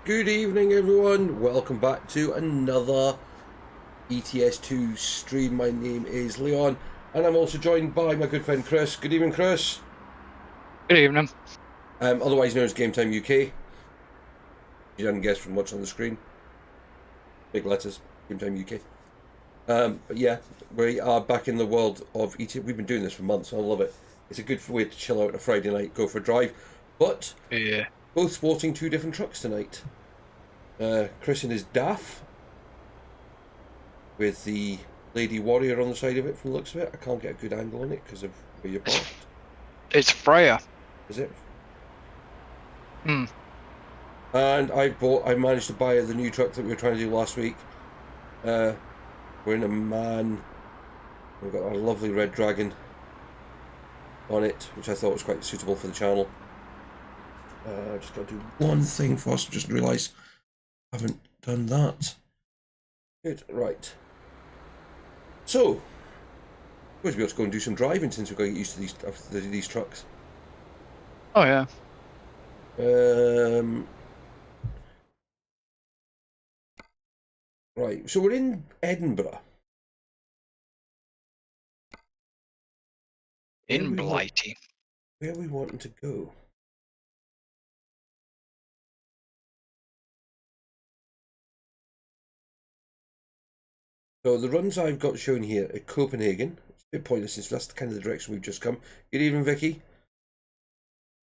Good evening, everyone. Welcome back to another ETS2 stream. My name is Leon, and I'm also joined by my good friend Chris. Good evening, Chris. Good evening. Otherwise known as Game Time UK. You didn't guess from what's on the screen. Big letters, Game Time UK. But yeah, we are back in the world of ETS. We've been doing this for months. I love it. It's a good way to chill out on a Friday night, go for a drive. But Yeah. both sporting two different trucks tonight. Chris in his DAF with the Lady Warrior on the side of it from the looks of it. I can't get a good angle on it because of where you're parked. It's Freya. Is it? Hmm. And I managed to buy the new truck that we were trying to do last week. We're in a MAN. We've got our lovely red dragon on it, which I thought was quite suitable for the channel. Just got to do one thing first. Just realised I haven't done that. Good, right. So, we'll be able to go and do some driving since we've got to get used to these trucks. Oh yeah. Right, so we're in Edinburgh. In Blighty. Where are we wanting to go? So the runs I've got shown here are Copenhagen. It's a bit pointless since that's kind of the direction we've just come. Good evening, Vicky.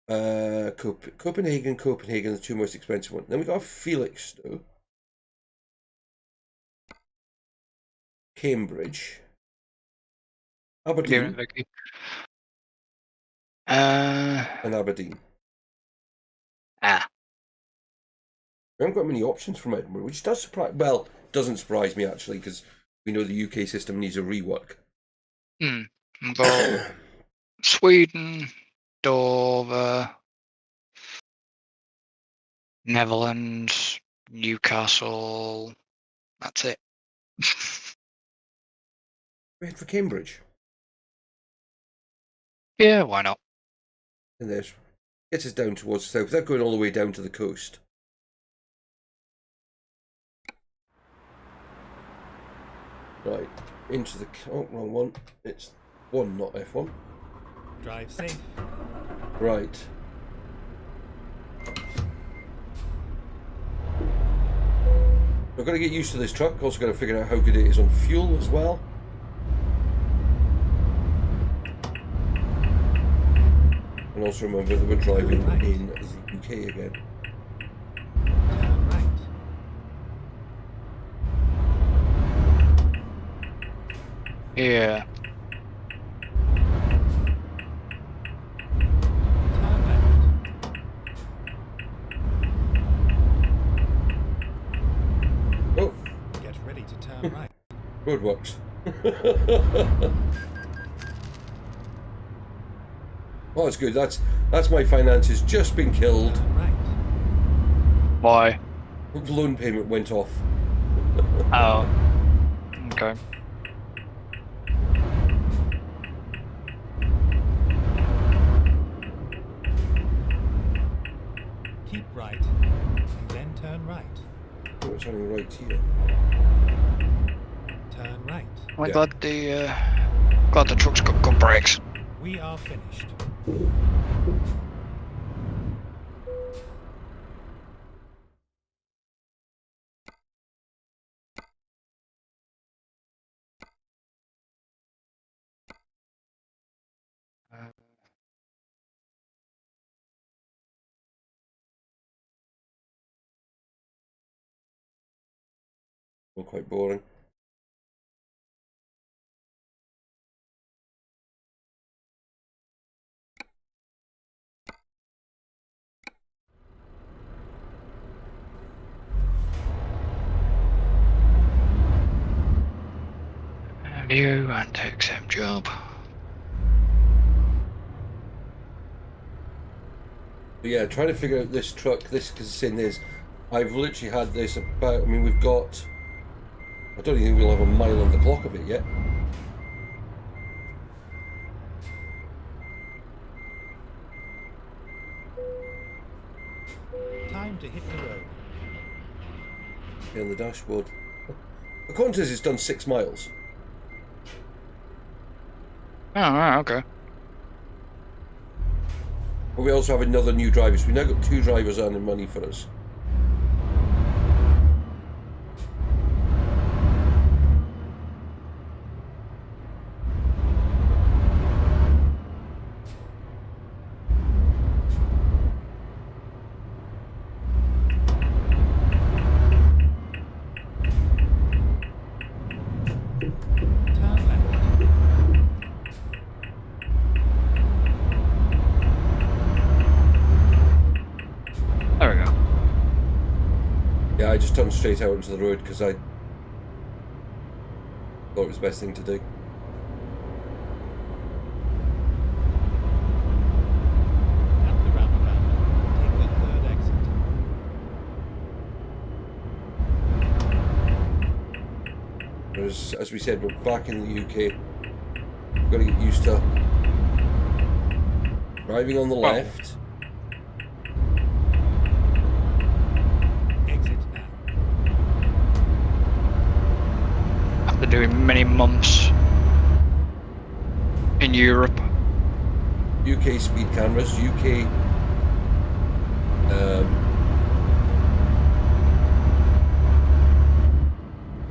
Copenhagen, the two most expensive ones. Then we got Felixstowe, Cambridge, Aberdeen, and Aberdeen. We haven't got many options from Edinburgh, which does surprise. Well, doesn't surprise me actually, because we know the UK system needs a rework. Got Sweden, Dover, Netherlands, Newcastle. That's it. We head for Cambridge. Yeah, why not? And there's gets us down towards the south without going all the way down to the coast. Right, into the... Oh, wrong one. It's 1, not F1. Drive safe. Right. We've got to get used to this truck. Also got to figure out how good it is on fuel as well. And also remember that we're driving in the UK again. Turn right. Yeah. Turn left. Oh, Get ready to turn right. roadworks. Oh, that's good. That's my finances just been killed. Turn right. Why? Loan payment went off. Oh. Okay. Keep right, and then turn right. Oh, it's only right here. Turn right. I'm Yeah. glad the truck's got good brakes. We are finished. All quite boring. View and XM job. But yeah, trying to figure out this truck, because the thing is, I've literally had this about, I mean, we've got, I don't even think we'll have a mile on the clock of it yet. Time to hit the road. on the dashboard. According to this, it's done 6 miles. Oh, right, okay. But we also have another new driver, so we now got 2 drivers earning money for us. Turn left. There we go. Yeah, I just turned straight out into the road because I thought it was the best thing to do. At the roundabout, take the third exit. Whereas, as we said, we're back in the UK. We've got to get used to driving on the Well- left. Exit now. After doing many months in Europe. UK speed cameras, UK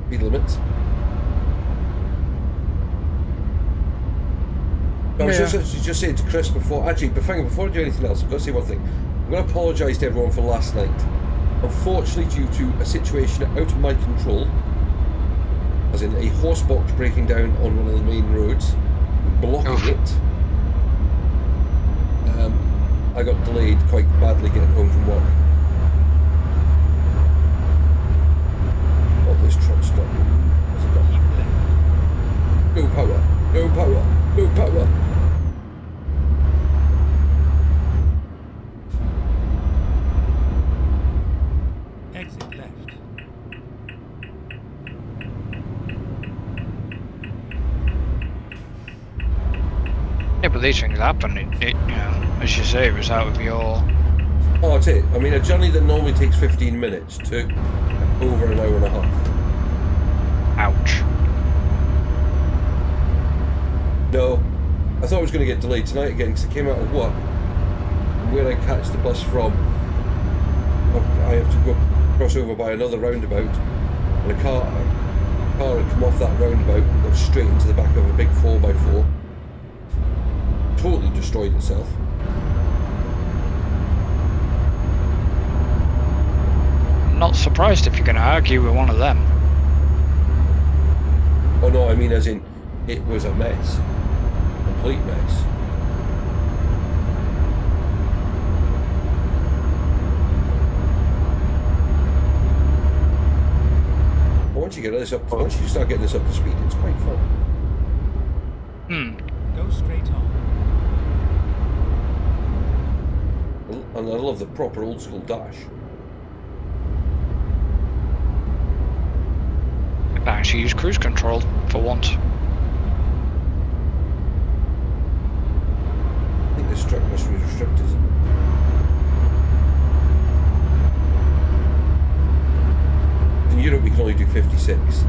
speed limits. I was Yeah. just saying to Chris before I do anything else, I've got to say one thing. I'm going to apologise to everyone for last night. Unfortunately, due to a situation out of my control, as in a horse box breaking down on one of the main roads, blocking Oof. it, I got delayed quite badly getting home from work. What this truck's got? What's it got? Keep left. No power, no power, no power. Exit left. Yeah, but these things happen. It you know, as you say, it was out of your. Oh, that's it. I mean, a journey that normally takes 15 minutes took over an hour and a half. Ouch. No, I thought I was going to get delayed tonight again because I came out of work. And where I catch the bus from, I have to go cross over by another roundabout, and a car had come off that roundabout and got straight into the back of a big 4x4. Totally destroyed itself. I'm not surprised if you're going to argue with one of them. Oh no, I mean as in, it was a mess. Complete mess. But once you get this up, once you start getting this up to speed, it's quite fun. Go straight on. And I love the proper old school dash. I can actually use cruise control for once. I think this truck must be restricted. In Europe we can only do 56.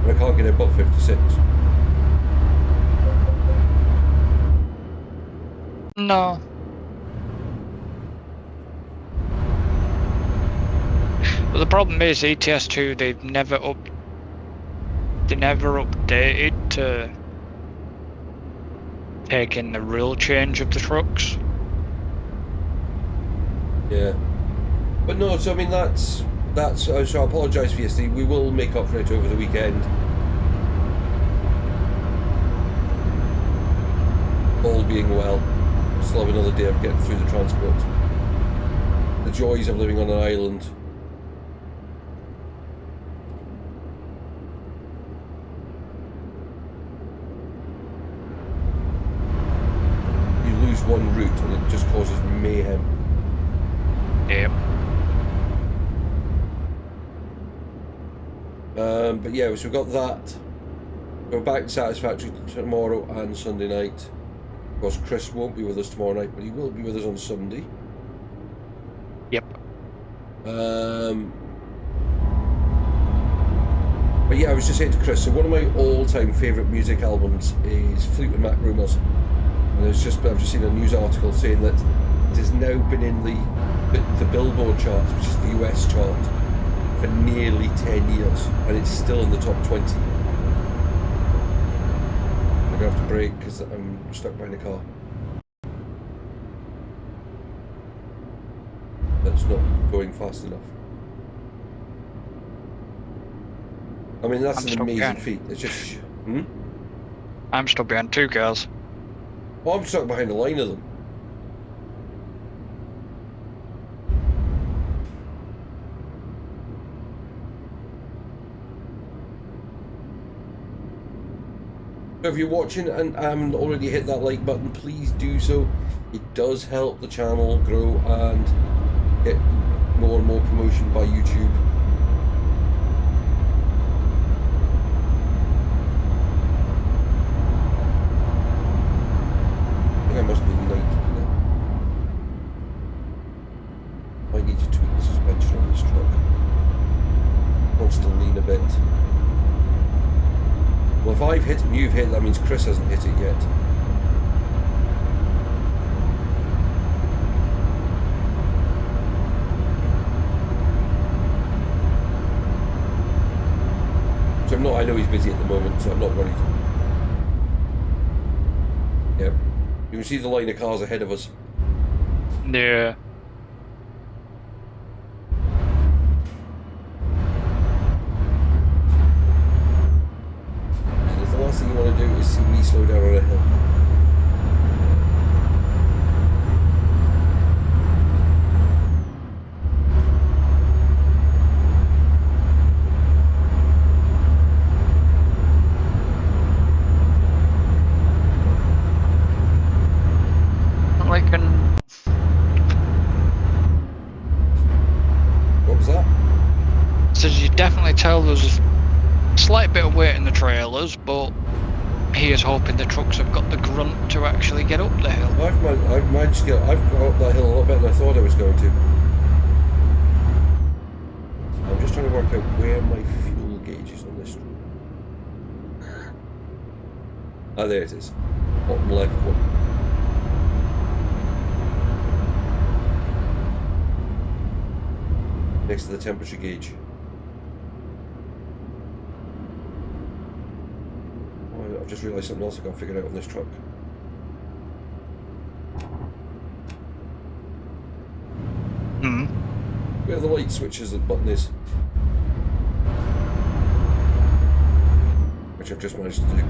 And I can't get above 56. No. But the problem is ETS2, they never updated to take in the rule change of the trucks. Yeah. But no, so I mean that's so I apologise for yesterday. We will make up for it over the weekend. All being well. Still have another day of getting through the transport. The joys of living on an island. You lose one route and it just causes mayhem. Yep. But yeah, so we've got that. We're back to Satisfactory tomorrow and Sunday night. Of course, Chris won't be with us tomorrow night, but he will be with us on Sunday. Yep. But yeah, I was just saying to Chris, so one of my all-time favourite music albums is Fleetwood Mac Rumours. And I've just seen a news article saying that it has now been in the Billboard chart, which is the US chart, for nearly 10 years, and it's still in the top 20. I'm going to have to brake because I'm stuck behind a car. That's not going fast enough. I mean, that's an amazing feat. It's just... I'm stuck behind 2 cars. Oh, I'm stuck behind a line of them. So if you're watching and haven't already hit that like button, please do so. It does help the channel grow and get more and more promotion by YouTube. I think I must be late. I need to tweak the suspension on this truck. Wants to lean a bit. Well, if I've hit and you've hit, that means Chris hasn't hit it yet. So I know he's busy at the moment, so I'm not worried. Yep. You can see the line of cars ahead of us. Yeah. The last thing you want to do is see me slow down on a hill. What was that? So you definitely tell there's a slight bit of weight in the trailers, but he is hoping the trucks have got the grunt to actually get up the hill. I've managed to I've got up that hill a lot better than I thought I was going to. I'm just trying to work out where my fuel gauge is on this. Ah, there it is. Bottom left one. Next to the temperature gauge. Oh, I've just realised something else I got figured out on this truck. Where the light switches and button is. Which I've just managed to do.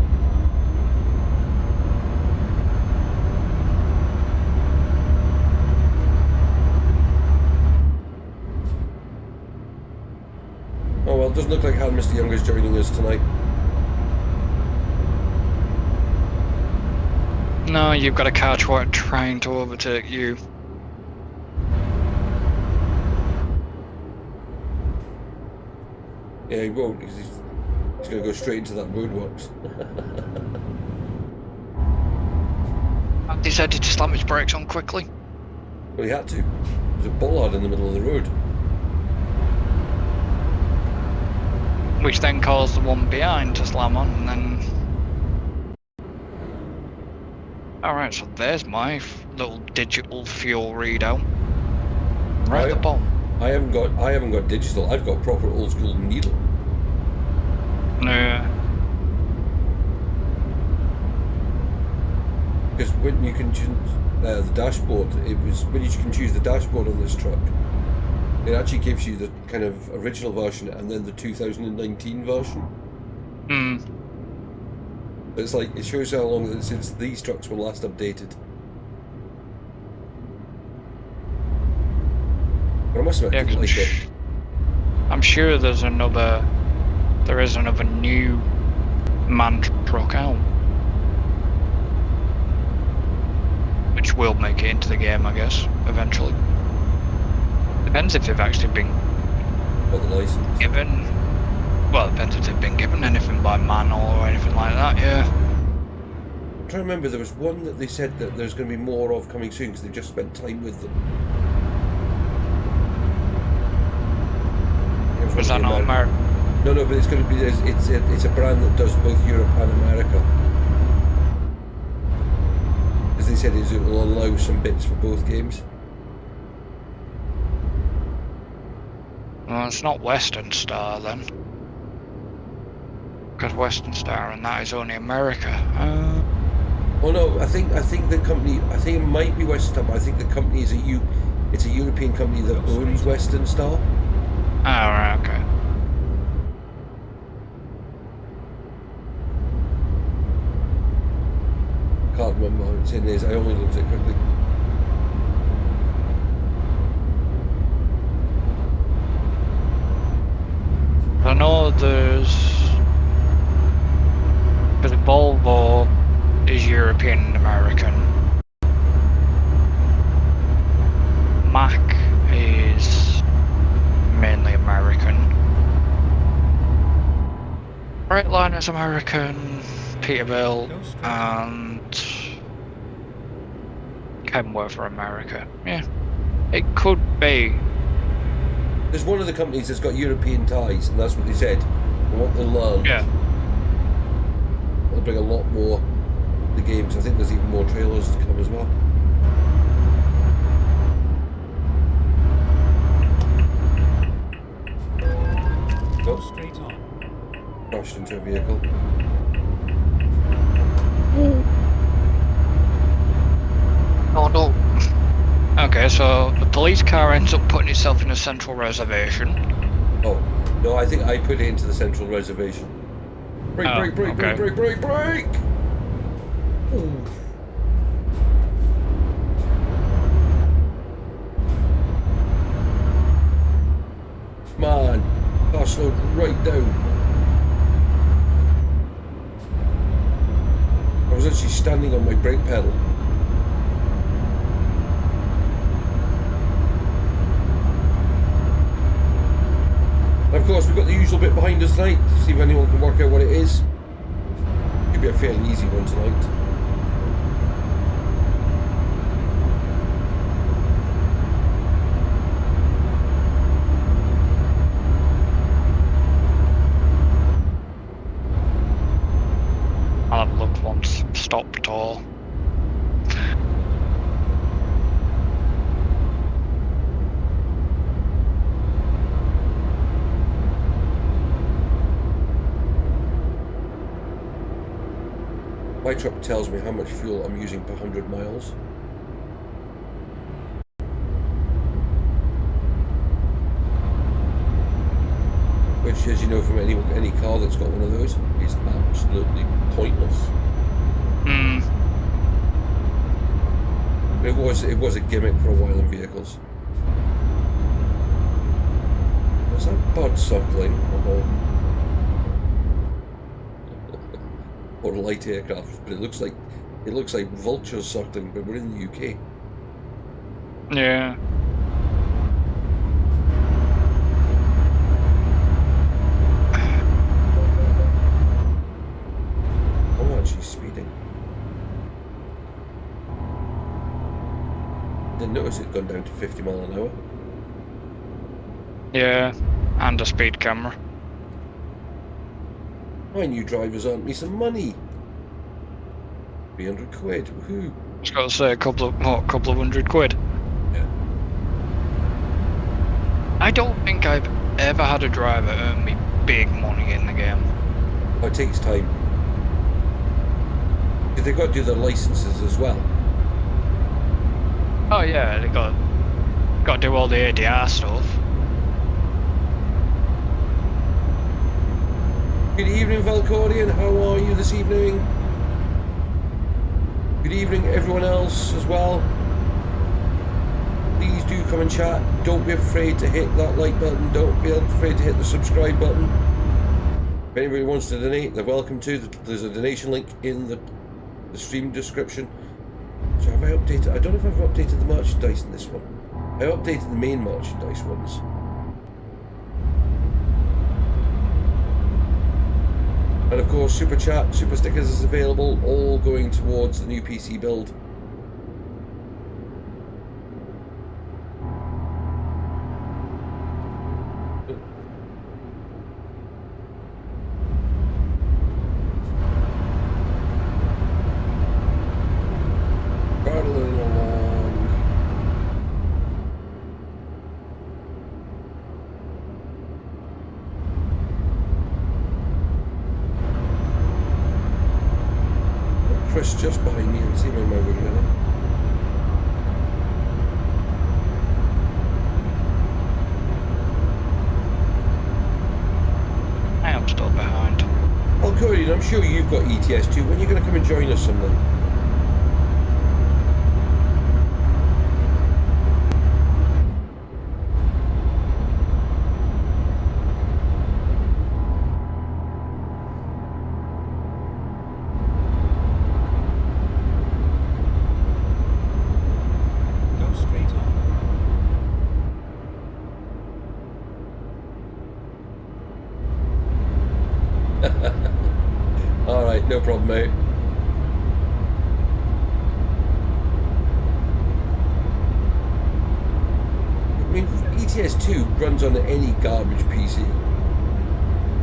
Oh well, it doesn't look like Han Mr. Young is joining us tonight. No, you've got a car trying to overtake you. Yeah, he won't, because he's going to go straight into that roadworks. I decided to slam his brakes on quickly. Well, he had to. There's a bollard in the middle of the road. Which then caused the one behind to slam on, and then... Alright, so there's my little digital fuel readout. Right at the bottom. I haven't got digital, I've got proper old school needle. Yeah. Because when you can choose the dashboard, when you can choose the dashboard on this truck, it actually gives you the kind of original version and then the 2019 version. It's like, it shows how long since these trucks were last updated. But I must admit, I didn't like it. I'm sure there is another new MAN truck out, which will make it into the game, I guess, eventually. Depends if they've actually been Got the license. given. Well, it depends if they've been given anything by manual or anything like that, yeah. I'm trying to remember, there was one that they said that there's going to be more of coming soon because they've just spent time with them. Was that not America? No, but it's going to be. It's a brand that does both Europe and America. As they said, it will allow some bits for both games. Well, it's not Western Star then, because Western Star and that is only America. Oh no, I think the company. I think it might be Western Star, but I think the company is it's a European company that owns Western Star. Oh, right, okay. Can't remember how it's in this. I only looked at it quickly. I know because Volvo is European and American. Mac is mainly American. Brightline is American. Peterbilt and Kenworth are America. Yeah, it could be. There's one of the companies that's got European ties, and that's what they said. And what they'll learn. Yeah. They'll bring a lot more to the games. I think there's even more trailers to come as well. Go straight on. Crashed into a vehicle. Oh no. Okay, so the police car ends up putting itself in a central reservation. Oh, no, I think I put it into the central reservation. Brake, Oh, brake, brake, okay. brake, brake, brake, brake! Ooh. Man, car slowed right down. I was actually standing on my brake pedal. And of course, we've got the usual bit behind us tonight. See if anyone can work out what it is. Should be a fairly easy one tonight. I'll have a look once stopped all. My truck tells me how much fuel I'm using per 100 miles. Which, as you know from any car that's got one of those, is absolutely pointless. Hmm. It was a gimmick for a while in vehicles. Was that bird circling? Or light aircraft, but it looks like vultures circling, but we're in the UK. Yeah. I'm actually speeding. Didn't notice it gone down to 50 mile an hour. Yeah, and a speed camera. My new drivers earned me some money. 300 quid, woohoo. I was got to say a couple of £100. Yeah. I don't think I've ever had a driver earn me big money in the game. Oh, it takes time. Because they've got to do their licenses as well. Oh yeah, they got to do all the ADR stuff. Good evening, Valkorian. How are you this evening? Good evening, everyone else as well. Please do come and chat. Don't be afraid to hit that like button. Don't be afraid to hit the subscribe button. If anybody wants to donate, they're welcome to. There's a donation link in the stream description. So have I updated? I don't know if I've updated the merchandise in this one. I updated the main merchandise ones. And of course, Super Chat, Super Stickers is available, all going towards the new PC build. Rattling along. Chris just behind me, you can see him in my wing there. I am still behind. Oh, Cody, I'm sure you've got ETS2. When are you going to come and join us someday? Go straight on. Alright, no problem, mate. I mean, ETS2 runs on any garbage PC. I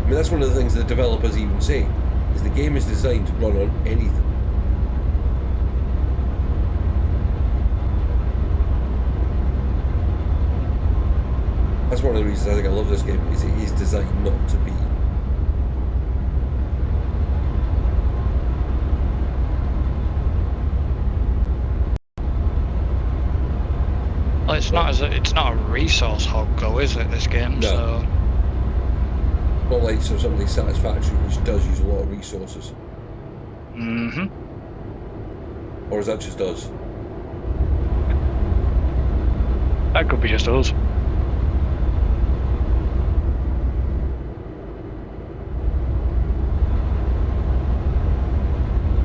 mean, that's one of the things the developers even say, is the game is designed to run on anything. That's one of the reasons I think I love this game, is it is designed not to be. Well, it's not a resource hog though, is it? This game, No. so Not like something Satisfactory, which does use a lot of resources. Or is that just us? That could be just us.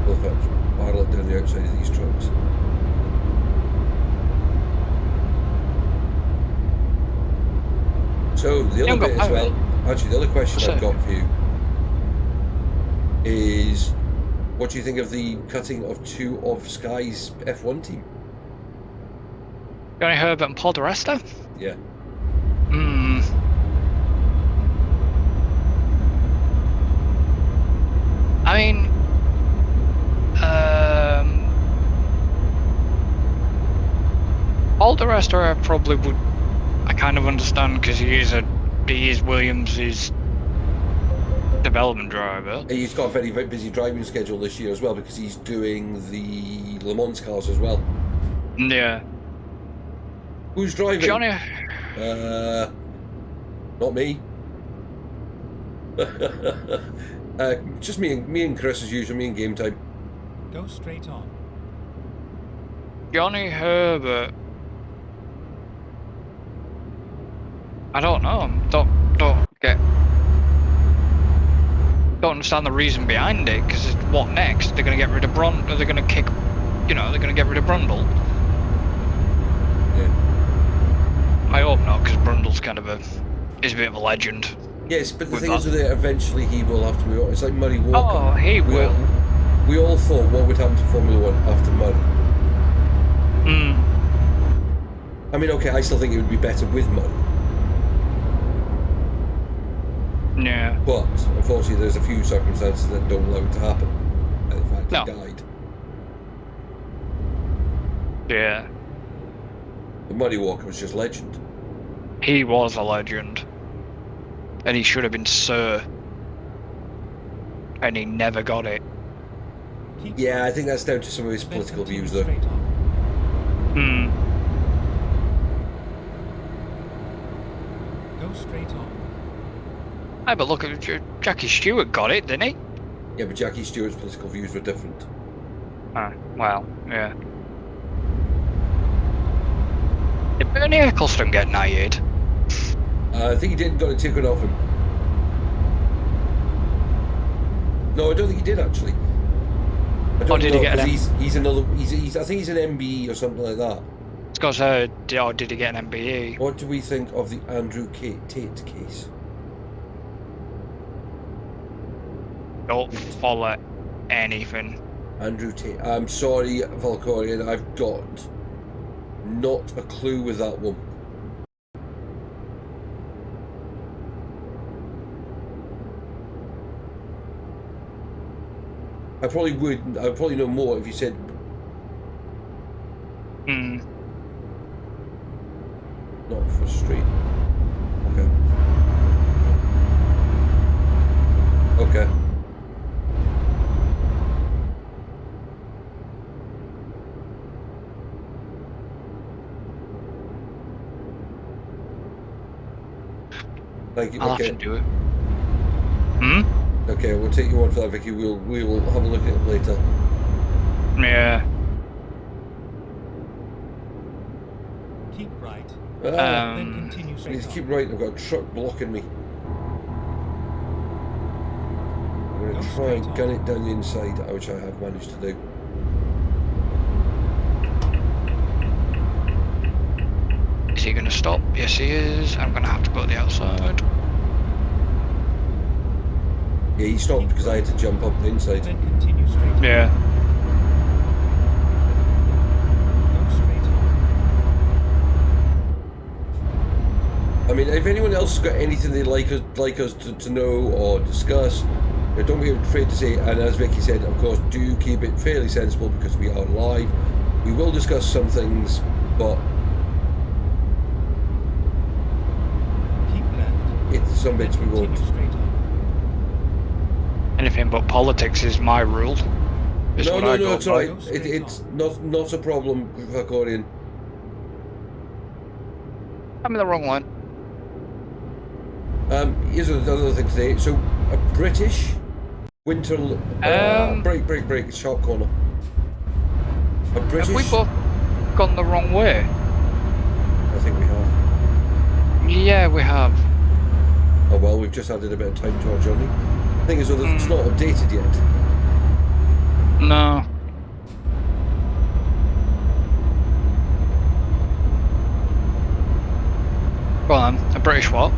Well, if I barrel it down the outside of these trucks. So the other bit as well, actually the other question I've got for you is, what do you think of the cutting of 2 of Sky's F1 team? Johnny Herbert and Paul DeResta? Yeah. I mean, Paul DeResta I probably would. I kind of understand because he is Williams' development driver. He's got a very, very busy driving schedule this year as well, because he's doing the Le Mans cars as well. Yeah. Who's driving? Johnny. Not me. Just me and Chris as usual, me and Game Time. Go straight on. Johnny Herbert. I don't know. Don't understand the reason behind it, because what next? They're going to get rid of Are they going to kick? They're going to get rid of Brundle. Yeah. I hope not, because Brundle's kind of is a bit of a legend. Yes, but the thing is that eventually he will have to move on. It's like Murray Walker. Oh, he will. We all thought, what would happen to Formula 1 after Murray? I mean, okay, I still think it would be better with Murray. Yeah. But, unfortunately, there's a few circumstances that don't allow it to happen. Like the fact No. he died. Yeah. But Murray Walker was just legend. He was a legend. And he should have been Sir. And he never got it. Yeah, I think that's down to some of his political views, though. Go straight on. Aye, but look, Jackie Stewart got it, didn't he? Yeah, but Jackie Stewart's political views were different. Ah, well, yeah. Did Bernie Ecclestone get knighted? I think he did, got it taken off him. No, I don't think he did, actually. I don't did know, he get an he's another, I think he's an MBE or something like that. It's because, did he get an MBE? What do we think of the Andrew Tate case? Don't follow anything. Andrew Tate. I'm sorry, Valkorian. I've got not a clue with that one. I probably would. I'd probably know more if you said. Hmm. Not for street. Okay. Okay. Thank you. I'll Okay. have to do it. Hmm? Okay, we'll take you on for that, Vicky. We will have a look at it later. Yeah. Keep right. Then Continue I straight need to on. keep right. I've got a truck blocking me. I'm going Go to try straight and on. gun it down the inside, which I have managed to do. Is he going to stop? Yes, he is. I'm going to have to go to the outside. Yeah, he stopped because I had to jump up the inside. Then continue straight on. Yeah. Go straight on. I mean, if anyone else has got anything they'd like us to know or discuss, don't be afraid to say. And as Vicky said, of course, do keep it fairly sensible because we are live. We will discuss some things, but Keep left. it's some bits we Continue won't. straight on. Anything but politics is my rule. Is what I go It's by. all right. It's not a problem with accordion. I'm in the wrong line. Here's another thing today. So, a British winter. Break, sharp corner. A British. Have we both gone the wrong way? I think we have. Yeah, we have. Oh well, we've just added a bit of time to our journey. The thing is, though, that it's not updated yet. No. Go on, a British what?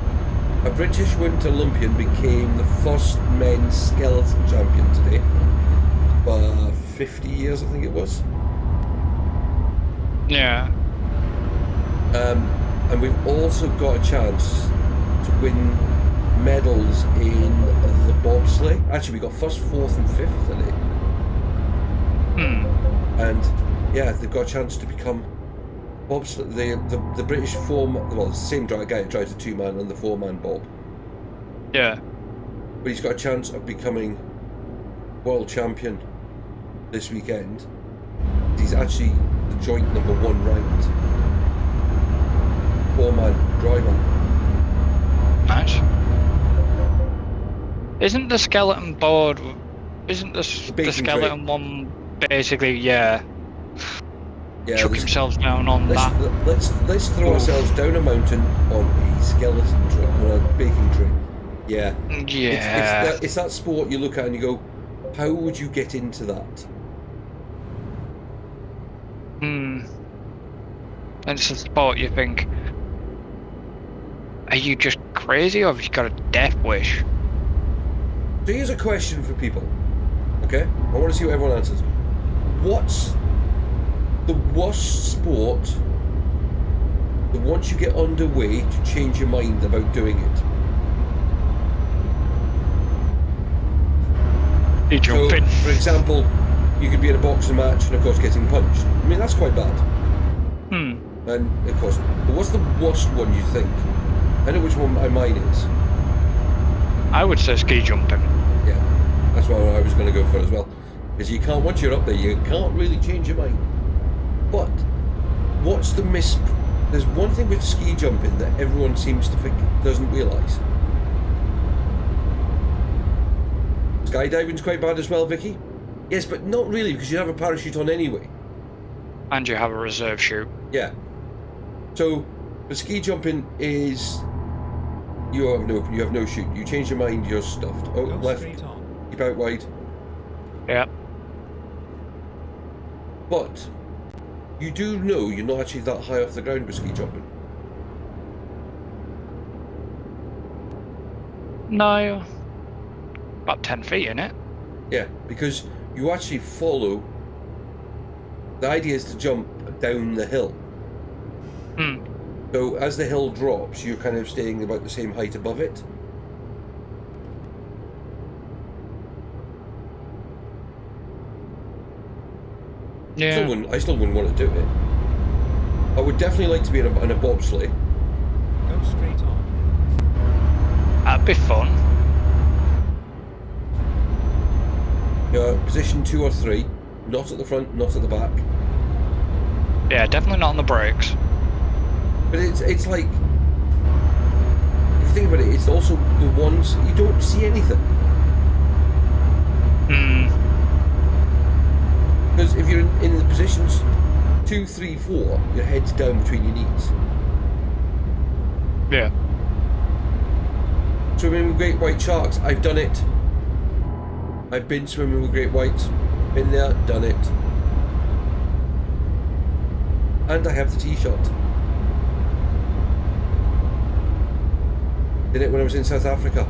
A British Winter Olympian became the first men's skeleton champion today. For 50 years, I think it was. Yeah. And we've also got a chance to win medals in the bobsleigh. Actually, we got first, fourth, and fifth today. And yeah, they've got a chance to become bobsleigh. The British four-man, well, it's the same guy that drives the two-man and the four-man bob. Yeah. But he's got a chance of becoming world champion this weekend. He's actually the joint #1 ranked four-man driver. Nice. Isn't the skeleton board? Isn't the baking skeleton one basically? Yeah. Yeah, Chuck themselves down on that. Let's throw ourselves down a mountain on a skeleton tray, on a baking tray. Yeah. Yeah. It's that sport you look at and you go, how would you get into that? And it's a sport you think, are you just crazy or have you got a death wish? So here's a question for people. Okay? I want to see what everyone answers. What's the worst sport that once you get underway to change your mind about doing it? You jumping. So, for example, you could be in a boxing match and of course getting punched. I mean, that's quite bad. And of course, but what's the worst one you think? I know which one mine is. I would say ski jumping. Yeah, that's what I was going to go for as well. Because you can't, once you're up there, you can't really change your mind. But what's the There's one thing with ski jumping that everyone seems to think doesn't realise. Skydiving's quite bad as well, Vicky. Yes, but not really, because you have a parachute on anyway. And you have a reserve chute. Yeah. So the ski jumping is you have no chute. You change your mind, you're stuffed. Oh, Go left. straight on. Keep out wide. Yeah. But you do know you're not actually that high off the ground with ski jumping. No. About 10 feet in it. Yeah, because you actually follow. The idea is to jump down the hill. Hmm. So as the hill drops, you're kind of staying about the same height above it. Yeah. I still wouldn't want to do it. I would definitely like to be in a bobsleigh. Go straight on. That'd be fun. Position 2 or 3, not at the front, not at the back. Yeah, definitely not on the brakes. But it's like, if you think about it, it's also the ones you don't see anything. Hmm. Because if you're in the positions 2, 3, 4, your head's down between your knees. Yeah. Swimming with great white sharks, I've done it. I've been swimming with great whites. Been there, done it. And I have the T-shirt. Did it when I was in South Africa.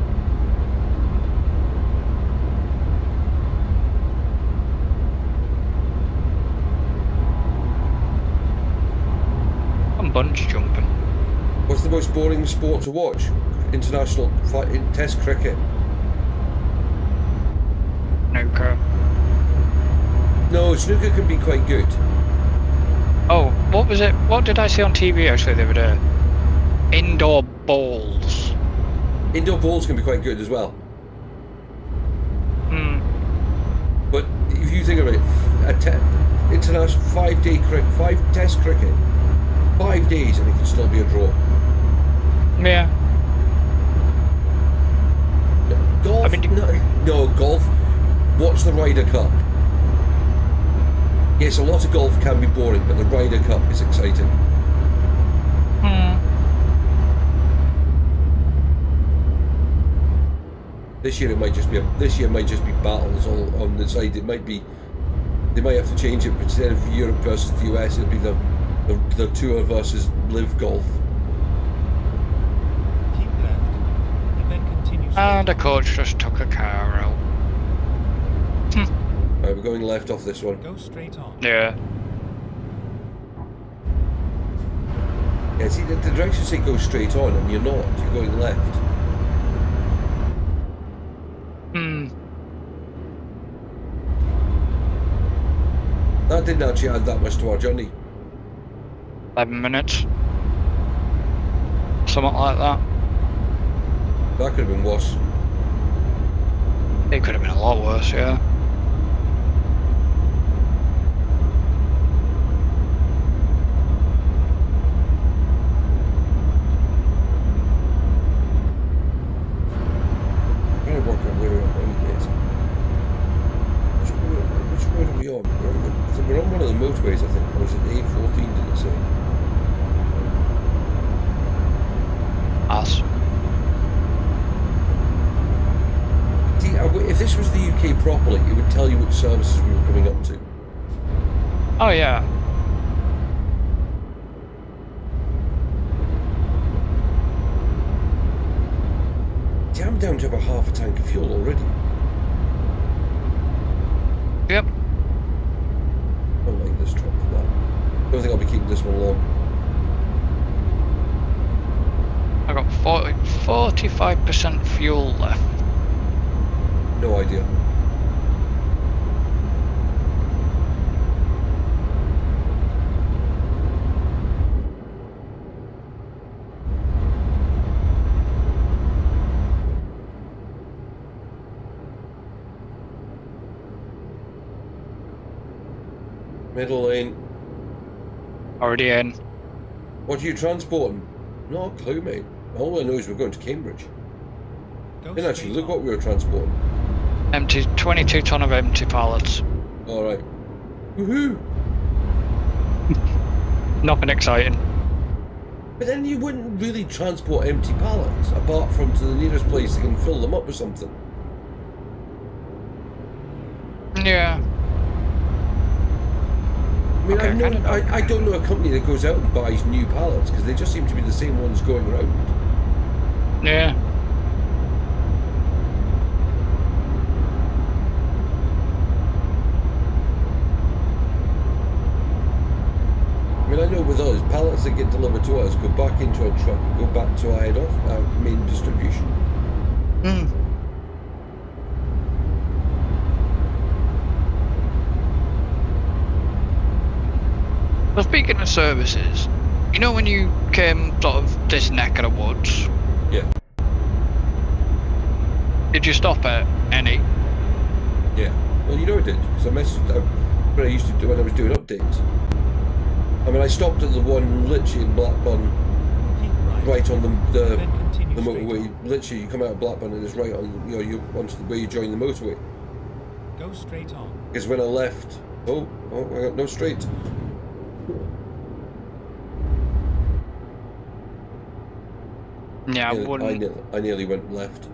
I'm bungee jumping. What's the most boring sport to watch? International Test cricket. Snooker. No, snooker can be quite good. Oh, what was it? What did I see on TV actually the other day? Indoor bowls. Indoor bowls can be quite good as well. Hmm. But if you think of it, international 5 Test cricket, 5 days and it can still be a draw. Yeah. Golf? I mean, no, golf. Watch the Ryder Cup. Yes, a lot of golf can be boring, but the Ryder Cup is exciting. Hmm. This year might just be battles all on the side. It might be. They might have to change it, but instead of Europe versus the US, it'll be the tour versus live golf. Keep left, and then continue straight And a on. coach just took a car out. Right, we're going left off this one. Go straight on. Yeah. Yeah, see, the directions say go straight on, and you're not. You're going left. Hmm. That didn't actually add that much to our journey. 11 minutes. Something like that. That could have been worse. It could have been a lot worse, yeah. I'm trying to work out where it is. Which road are we on? We're on one of the motorways, I think. Or is it A14, did it say? Us. See, if this was the UK properly, it would tell you which services we were coming up to. Oh, yeah. See, I'm down to about half a tank of fuel already. Yep. I don't like this truck for that. I don't think I'll be keeping this one long. I got 45% fuel left. No idea. Middle lane. Already in. What are you transporting? Not a clue, mate. All I know is we're going to Cambridge. Go Didn't actually straight look on. what we were transporting. Empty, 22 ton of empty pallets. Alright. Woohoo! Nothing exciting. But then you wouldn't really transport empty pallets, apart from to the nearest place that can fill them up with something. Yeah. I mean, Okay, I don't know a company that goes out and buys new pallets, because they just seem to be the same ones going around. Yeah. delivered to us, go back into a truck, go back to our head off, our main distribution. Hmm. Well, speaking of services, you know when you came sort of this neck of the woods, Yeah. did you stop at any? Yeah. Well, you know I did, because I messaged what I used to do when I was doing updates. I mean, I stopped at the one literally in Blackburn, Keep right on the then continue straight motorway. on. Literally, you come out of Blackburn and it's right on, you know, you onto the way you join the motorway. Go straight on. Because when I left, I got no straight. Yeah, I wouldn't. I nearly went left.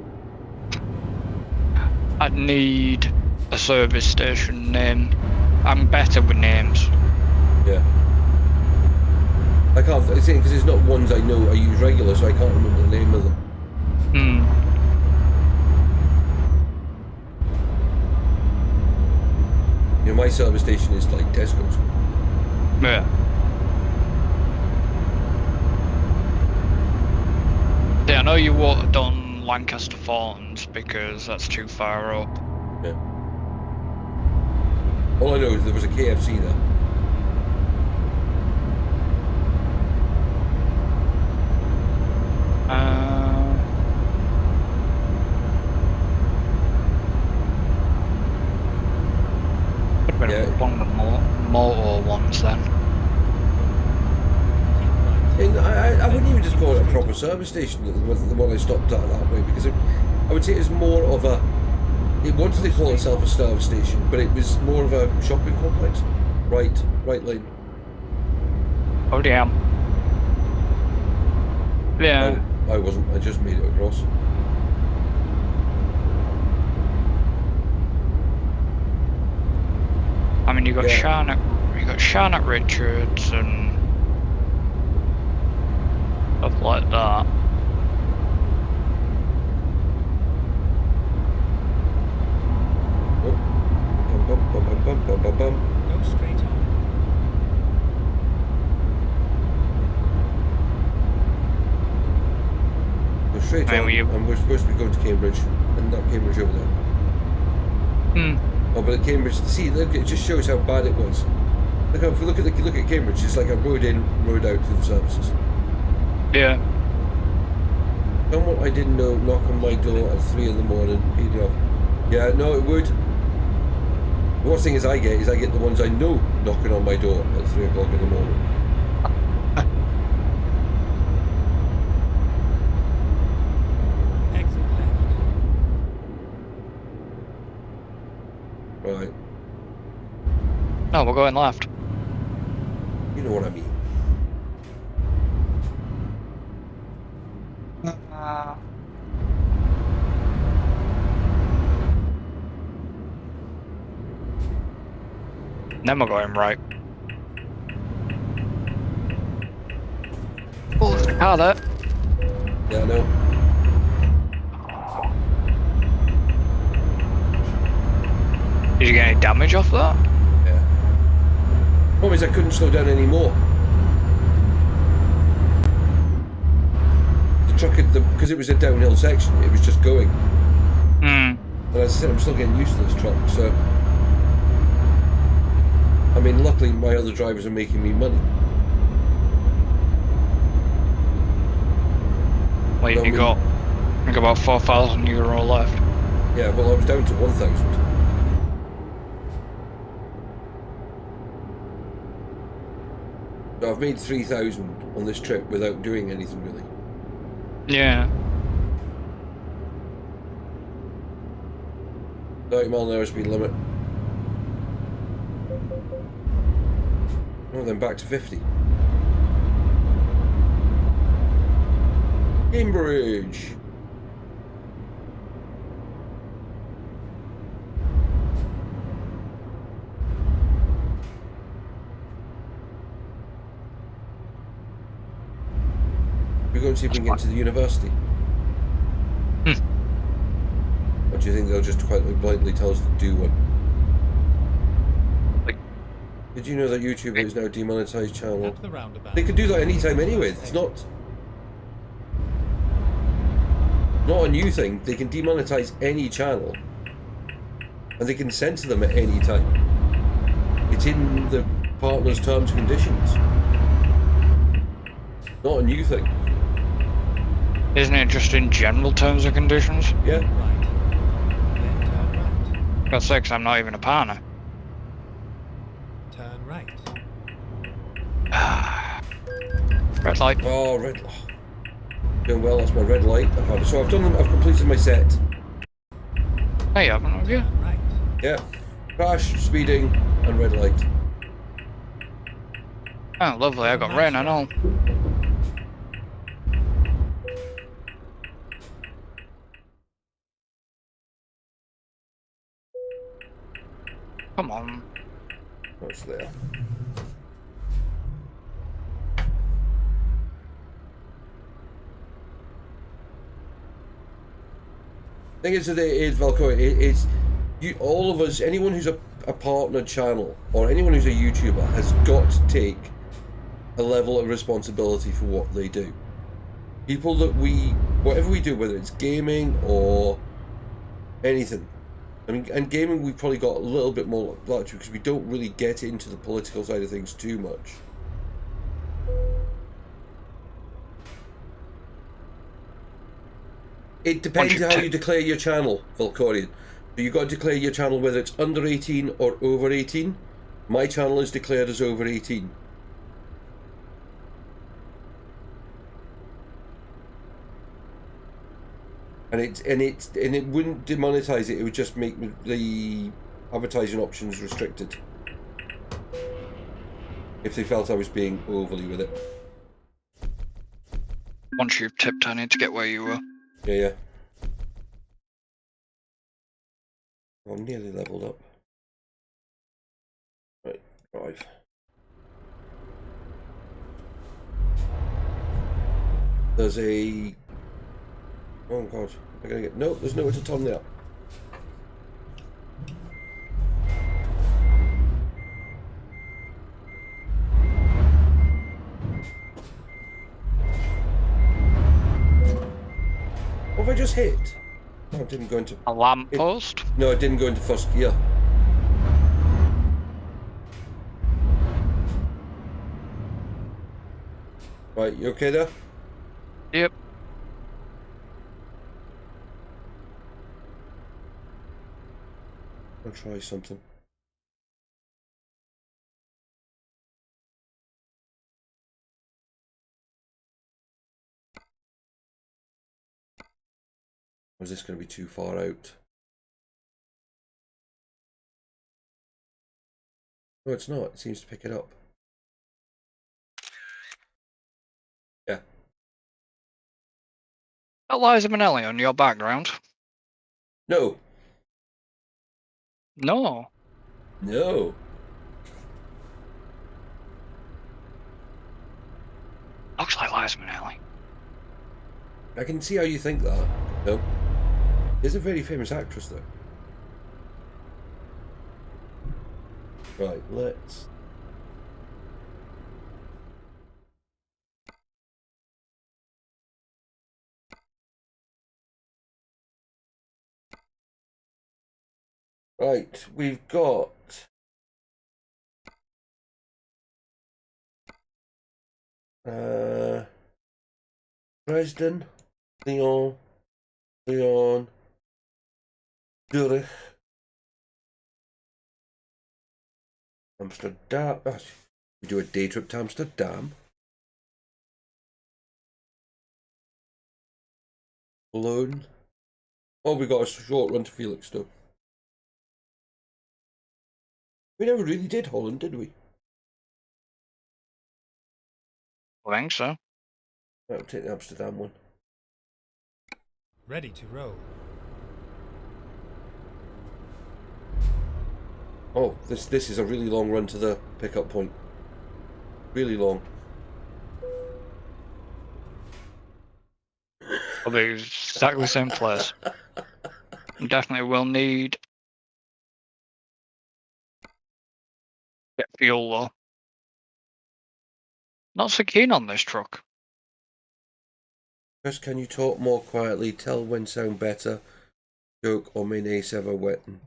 I'd need a service station name. I'm better with names. Yeah. I can't, I think, because it's not ones I know I use regular, so I can't remember the name of them. Hmm. You know, my service station is like Tesco's. Yeah. Yeah, I know you won't have done Lancaster Thorns because that's too far up. Yeah. All I know is there was a KFC there. Could have been Yeah. one of the motor ones then. And I wouldn't even just call it a proper service station, the one I stopped at that way, because I would say it was more of a, it wanted to call itself a service station, but it was more of a shopping complex. Right lane. Oh damn. Yeah. I wasn't, I just made it across. I mean, you got Yeah. Sharnock Richards and stuff like that. Oh. Bum, bum, bum, bum, bum, bum, bum. Go straight on. Go straight Right, on, and we're supposed to be going to Cambridge, and not Cambridge over there. Hmm. Oh, but at Cambridge, see, look, it just shows how bad it was. Look, if we look at Cambridge, it's like a road in, road out to the services. Yeah. Someone I didn't know knock on my door at 3 in the morning, paid it off. Yeah, no, it would. The worst thing I get the ones I know knocking on my door at 3 o'clock in the morning. Exit left. Right, No, we're going left. you know what I mean. Then we're going right. Oh, there's a car there. Yeah, I know. Did you get any damage off that? Yeah. Problem is I couldn't slow down anymore. The truck, because it was a downhill section, it was just going. Hmm. And as I said, I'm still getting used to this truck, so... I mean, luckily my other drivers are making me money. Well, No, you got about €4,000 left. Yeah, well, I was down to 1,000. So I've made 3,000 on this trip without doing anything really. Yeah. 30 mile an hour speed limit. Oh, then back to 50. Cambridge. We're going to see if we can get to the university. Or do you think they'll just quite blindly tell us to do one? Did you know that YouTube is now demonetized channel? Up the roundabout. They could do that anytime anyway. It's not a new thing. They can demonetize any channel, and they can censor them at any time. It's in the partner's terms and conditions. Not a new thing. Isn't it just in general terms and conditions? Yeah. Right. Then turn right. For sake, I'm not even a partner. Turn right. Red light. Oh, red. Oh. Doing well. That's my red light. So I've done them. I've completed my set. Hey, haven't have you? Turn right. Yeah. Crash, speeding, and red light. Oh, lovely. I got rain and all. Come on. What's there? Thing is that it is Valkyrie. It's you. All of us, anyone who's a partner channel or anyone who's a YouTuber has got to take a level of responsibility for what they do. People that whatever we do, whether it's gaming or anything. I mean, and gaming we've probably got a little bit more latitude because we don't really get into the political side of things too much. It depends how you declare your channel, Valkorian. So you've got to declare your channel whether it's under 18 or over 18. My channel is declared as over 18. And it wouldn't demonetize it. It would just make the advertising options restricted if they felt I was being overly with it. Once you've tipped, I need to get where you were. Yeah. I'm nearly leveled up. Right, drive. There's a... Oh god, I'm gonna get... No, there's nowhere to turn there. What have I just hit? No, it didn't go into... A lamppost? No, it didn't go into first gear. Right, you okay there? Yep. I'll try something. Or is this going to be too far out? No, it's not. It seems to pick it up. Yeah. That Liza Minnelli on your background? No. No. No. Looks like Liza Minnelli. I can see how you think that. No. She's a very famous actress, though. Right, let's... Right, we've got... Dresden, Lyon, Zurich, Amsterdam. We do a day trip to Amsterdam. Cologne. Oh, we got a short run to Felixstowe. We never really did Holland, did we? I think so. Right, we'll take the Amsterdam one. Ready to roll. Oh, this is a really long run to the pickup point. Really long. I'll be exactly the same place. Definitely will need... Get fuel though. Not so keen on this truck. Chris, can you talk more quietly? Tell when sound better. Joke or my nace ever wetting.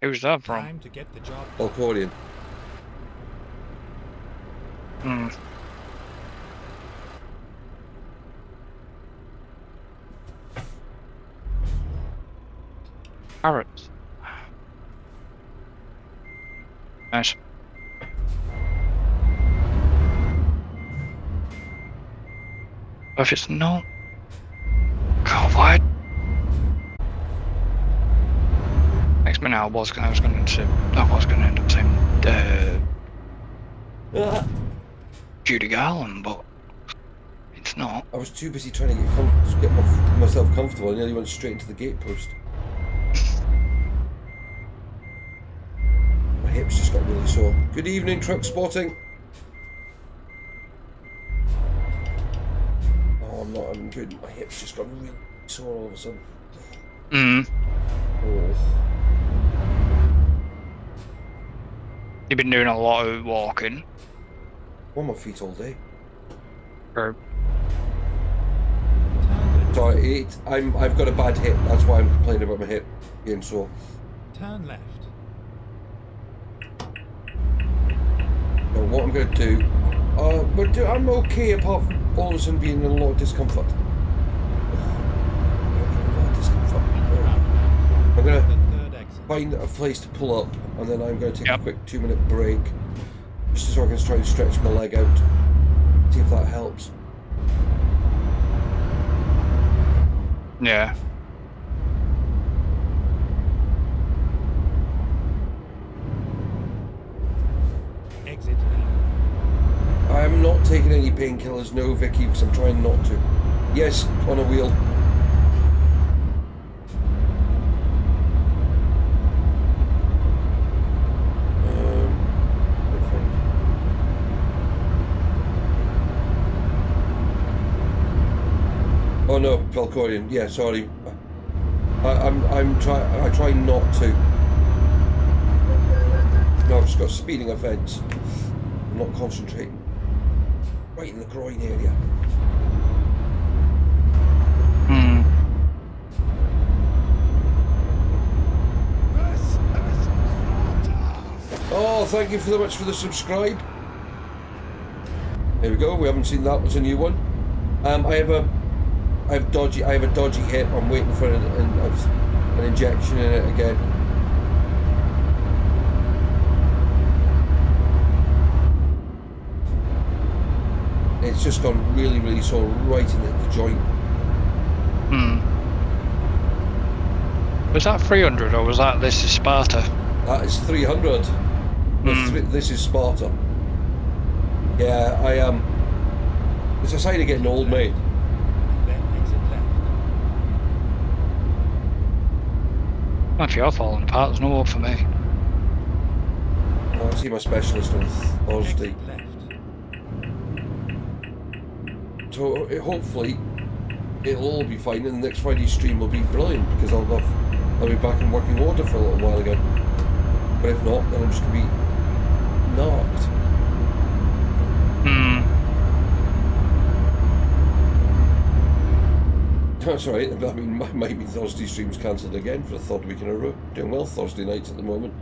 Who's that from? Time to get the job done. Accordion. Hmm. Carrots. Nice. If it's not, God, why? Next minute, I was going to end up saying Judy Garland, but it's not. I was too busy trying to get myself comfortable. I nearly went straight into the gate post. My hips just got really sore. Good evening, truck spotting. Oh, I'm good. My hips just got really sore all of a sudden. Oh. You've been doing a lot of walking. I'm on my feet all day. Or Sorry, I've got a bad hip. That's why I'm complaining about my hip being sore. Turn left. So what I'm going to do, I'm okay apart from all of a sudden being in a lot of discomfort. I'm going to find a place to pull up, and then I'm going to take a quick 2-minute break, just so I can try and stretch my leg out. See if that helps. yeah. Exit now. I am not taking any painkillers, no, Vicky, because I'm trying not to. Yes, on a wheel. Oh no, Valkorian. Yeah, sorry. I try not to. No, I've just got a speeding offence. I'm not concentrating. Right in the groin area. Oh, thank you so much for the subscribe. There we go. We haven't seen that. It's a new one. I have a dodgy hip. I'm waiting for an injection in it again. It's just gone really, really sore right in the joint. Was that 300 or was that this is Sparta? That is 300. This is Sparta. Yeah, I am. It's a sign of getting old, mate. Then exit left. If you're falling apart, there's no hope for me. I'll see my specialist on Thursday. Exit left. So hopefully it'll all be fine, and the next Friday's stream will be brilliant because I'll be back in working order for a little while again. But if not, then I'm just gonna be knocked. That's alright. I mean, maybe Thursday stream's cancelled again for the third week in a row. Doing well Thursday nights at the moment.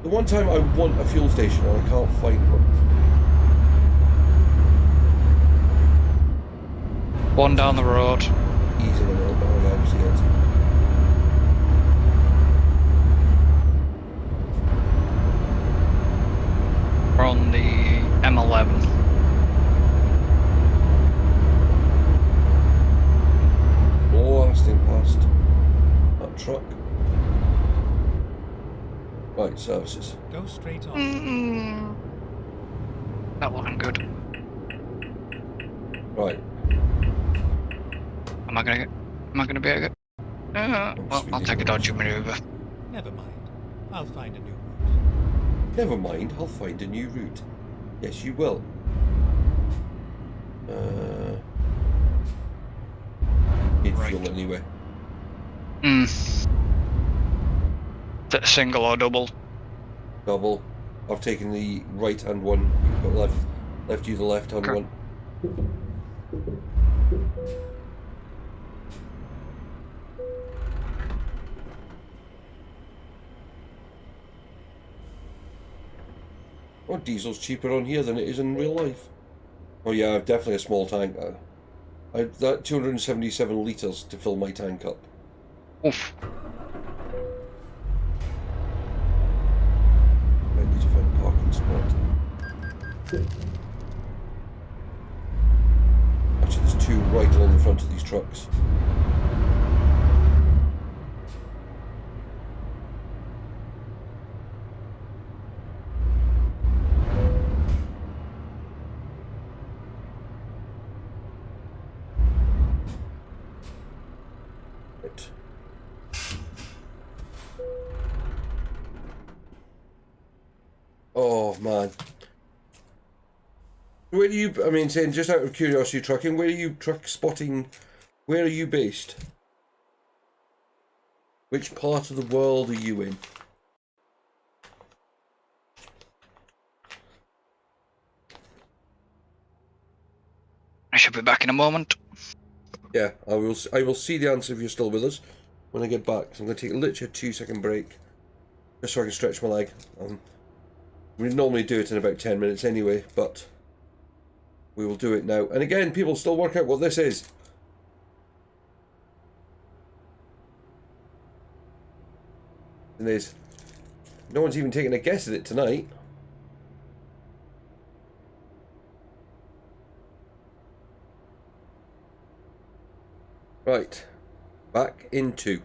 The one time I want a fuel station and I can't find one. One down the road. Easy a little bit, I see it. We're on the M11. Blasting past that truck. Right, services. Go straight on. That wasn't good. Right. Am I gonna be able to get? Well, I'll take a dodgy maneuver. Never mind. I'll find a new route. Never mind, I'll find a new route. Yes, you will. save Right. fuel anyway. Is it single or double? Double. I've taken the right hand one, but left you the left hand Okay. one. Oh, diesel's cheaper on here than it is in real life. Oh yeah, I've definitely a small tank. That 277 litres to fill my tank up. Oof. I need to find a parking spot. Actually, there's two right along the front of these trucks. Right. Oh man. Where do you, I mean, saying just out of curiosity, trucking, where are you truck spotting, where are you based? Which part of the world are you in? I should be back in a moment. Yeah, I will see the answer if you're still with us when I get back. So I'm going to take literally a 2-second break just so I can stretch my leg. We normally do it in about 10 minutes anyway, but we will do it now. And again, people still work out what this is. And there's no one's even taken a guess at it tonight. Right, back into.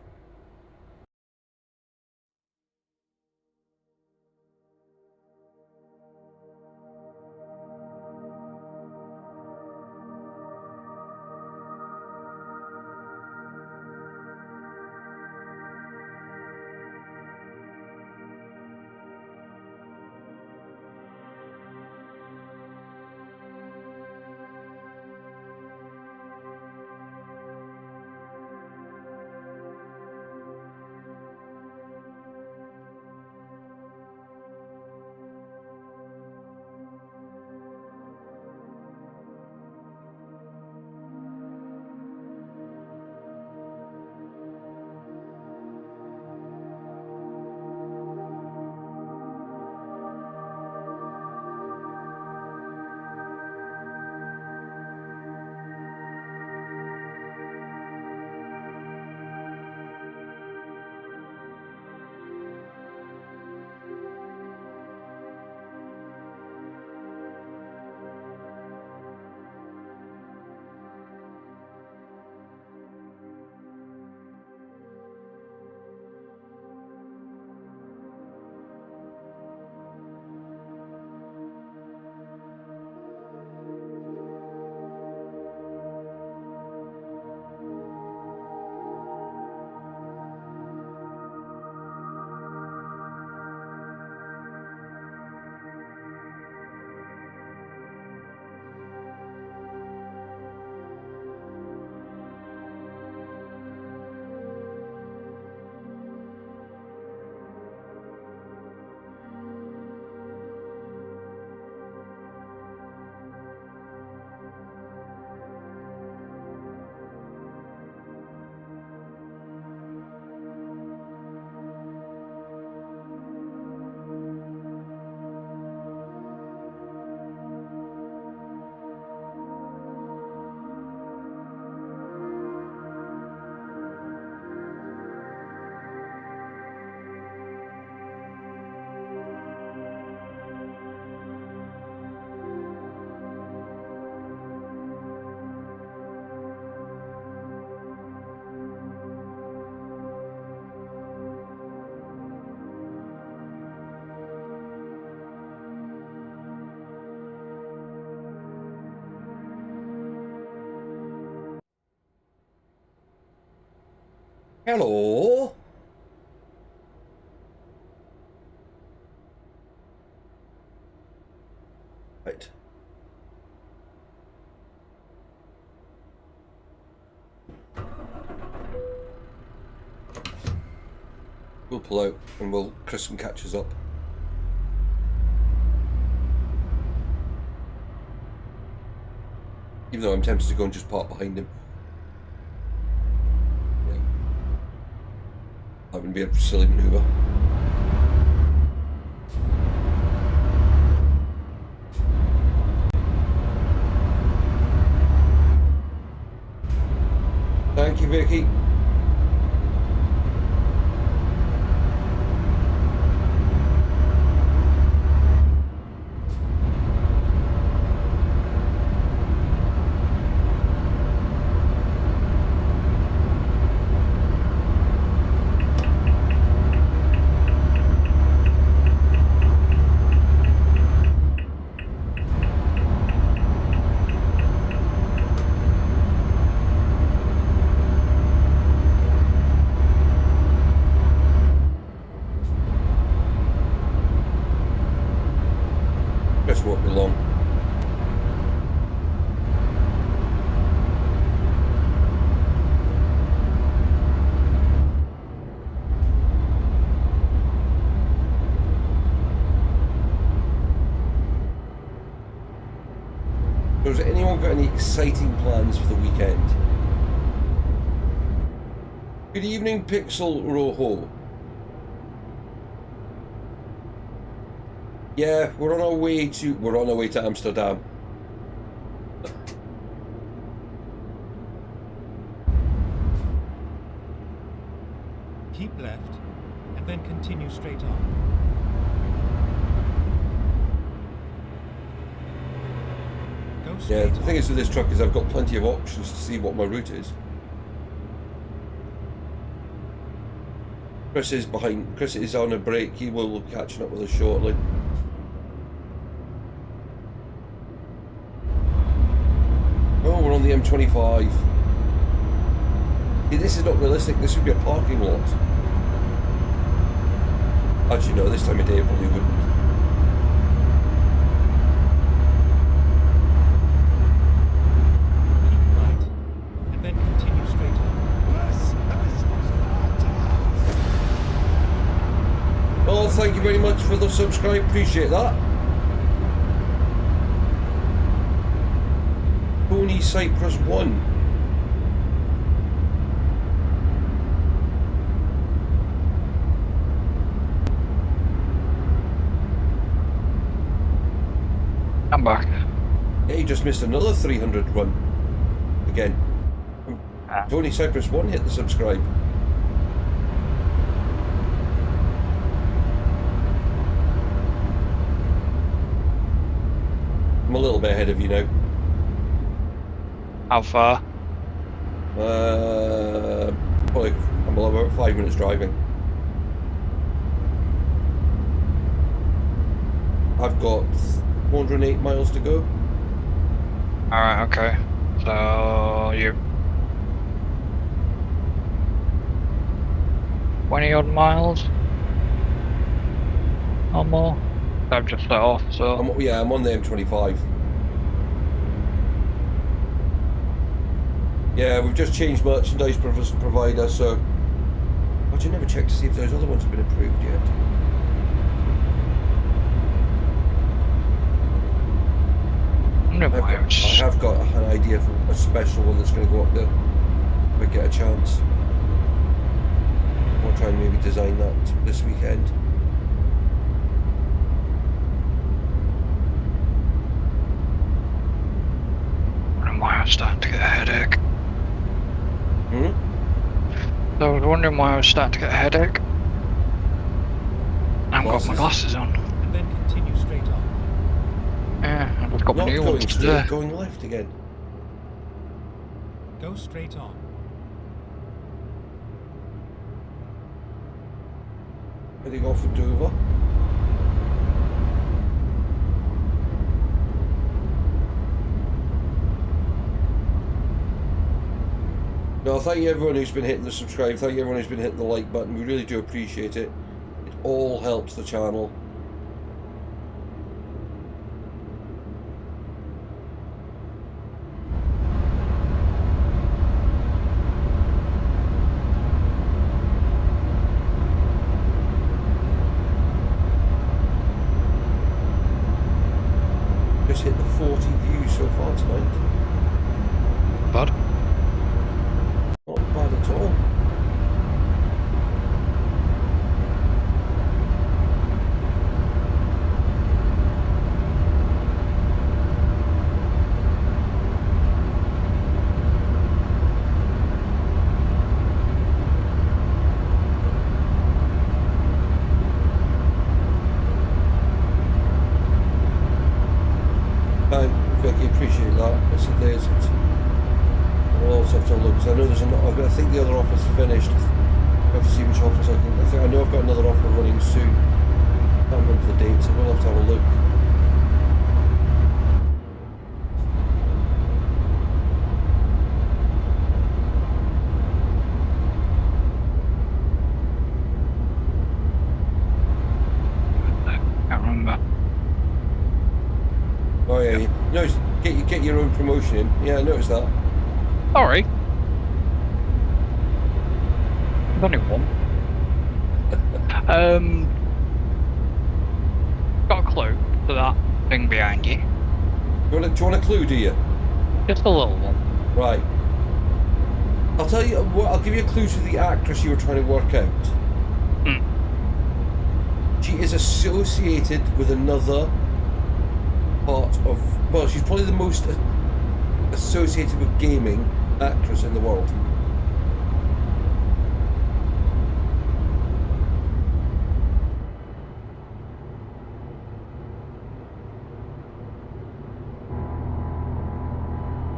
Hello. Right. We'll pull out and Chris can catch us up. Even though I'm tempted to go and just park behind him. Yeah. That wouldn't be a silly manoeuvre. Thank you, Vicky. Chris won't be long. So has anyone got any exciting plans for the weekend? Good evening, Pixel Rojo. Yeah, we're on our way to Amsterdam. Keep left, and then continue straight on. Go straight Yeah, the on. thing is with this truck is I've got plenty of options to see what my route is. Chris is behind. Chris is on a break. He will be catching up with us shortly. Oh, we're on the M25. See, this is not realistic. This would be a parking lot. Actually, no, this time of day it probably wouldn't. Keep right, and then continue straight on. Well, thank you very much for the subscribe. Appreciate that. Tony Cypress 1. I'm back. Yeah, he just missed another 300 run. Again. Tony Cypress 1 hit the subscribe. I'm a little bit ahead of you now. How far? Probably I'm about 5 minutes driving. I've got 408 miles to go. Alright, okay. So you 20 odd miles or more? I've just set off, so I'm on the M25. Yeah, we've just changed merchandise provider, so but you never check to see if those other ones have been approved yet. I have got an idea for a special one that's going to go up there if I get a chance. I'll try and maybe design that this weekend. why I was starting to get a headache. Hmm? So I was wondering why I was starting to get a headache. I haven't got my glasses on. And then continue straight on. Yeah, I've got my Not new going ones straight, today. going left again. Go straight on. Heading off for Dover. No, thank you everyone who's been hitting the subscribe, thank you everyone who's been hitting the like button, we really do appreciate it. It all helps the channel. 40 views so far tonight. Bud. Not bad at all. Vicky, appreciate that. I said there's it. We'll also have to look, because I know there's another, I think the other offer's finished. I have to see which offers I know I've got another offer running soon. I can't remember the date, so we'll have to have a look. I can't remember. Oh yeah, no, get your own promotion in. Yeah, I noticed that. Sorry. I've only one. Got a clue to that thing behind you. Do you want a clue, do you? Just a little one. Right. I'll tell you what, I'll give you a clue to the actress you were trying to work out. Hmm. She is associated with another part of, well, she's probably the most associated with gaming actress in the world.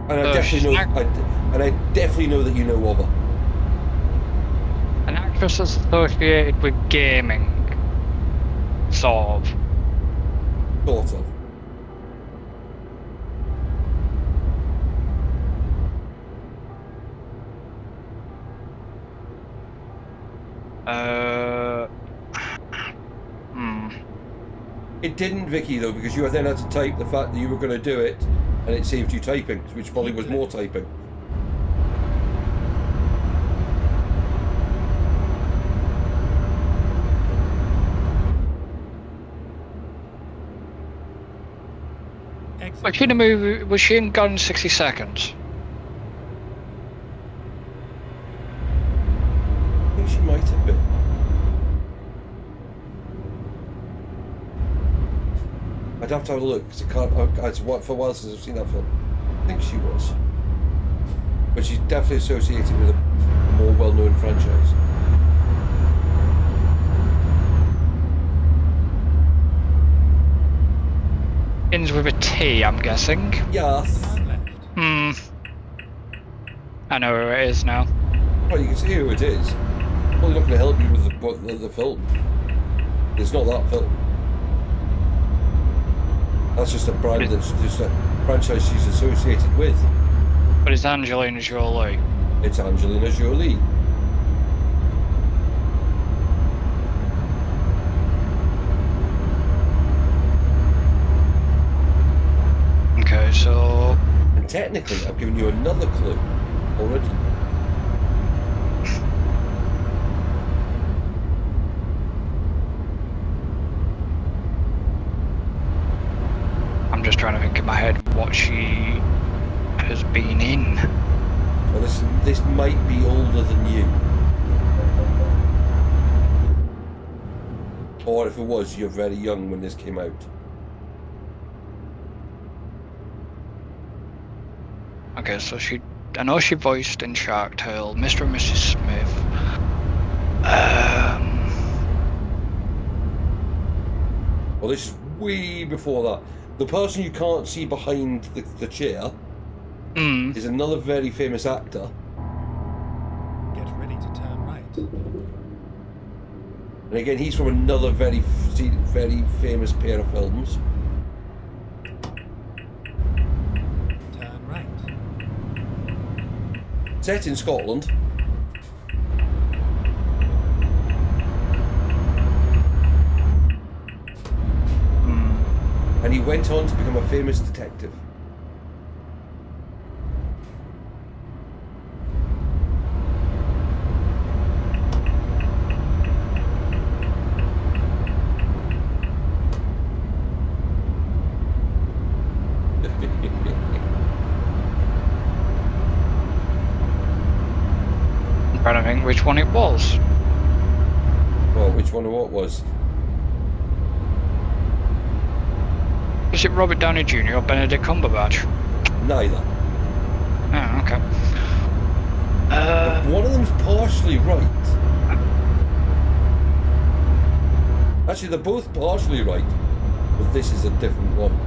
And I definitely know that you know of her. An actress that's associated with gaming. Sort of. Sort of. It didn't, Vicky, though, because you then had to type the fact that you were going to do it, and it saved you typing, which probably was more typing. Was she in a movie? Was she in Gone in 60 Seconds? I think she might have been. I'd have to have a look, because it's for a while since I've seen that film. I think she was. But she's definitely associated with a more well-known franchise. Ends with a T, I'm guessing. Yes. I know who it is now. Well, you can see who it is. Probably not going to help you with the film. It's not that film. That's just a brand, that's just a franchise she's associated with. But it's Angelina Jolie. It's Angelina Jolie. Okay, so... And technically, I've given you another clue already. I'm just trying to think in my head what she has been in. Well, this might be older than you. Or if it was, you're very young when this came out. Okay, so I know she voiced in Shark Tale, Mr. and Mrs. Smith. Well, this is way before that. The person you can't see behind the chair is another very famous actor. Get ready to turn right. And again, he's from another very famous pair of films. Turn right. Set in Scotland. And he went on to become a famous detective. think which one it was. Well, which one of what was? Was it Robert Downey Jr. or Benedict Cumberbatch? Neither. Oh, okay. One of them's partially right. Actually, they're both partially right, but this is a different one.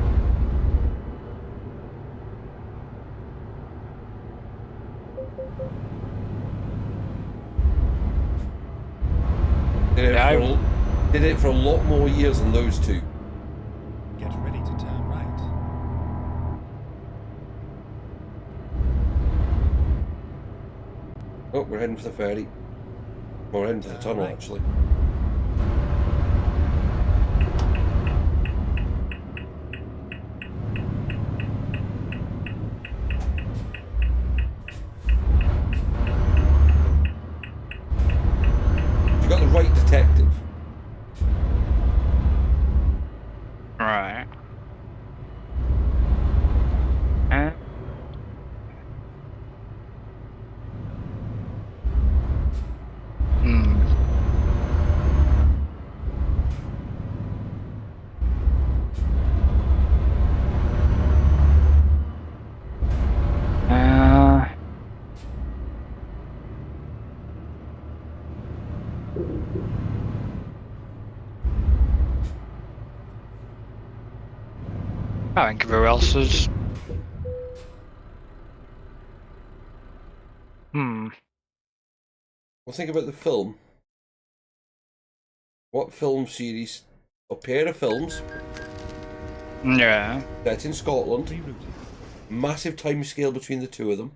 Did it for a lot more years than those two. Get ready to turn right. Oh, we're heading for the ferry. We're heading for the tunnel, Right. actually. You got the right detective. Right. Hmm. I think who else is. Well, think about the film. What film series, a pair of films, Yeah. set in Scotland, Rerouting. massive time scale between the two of them.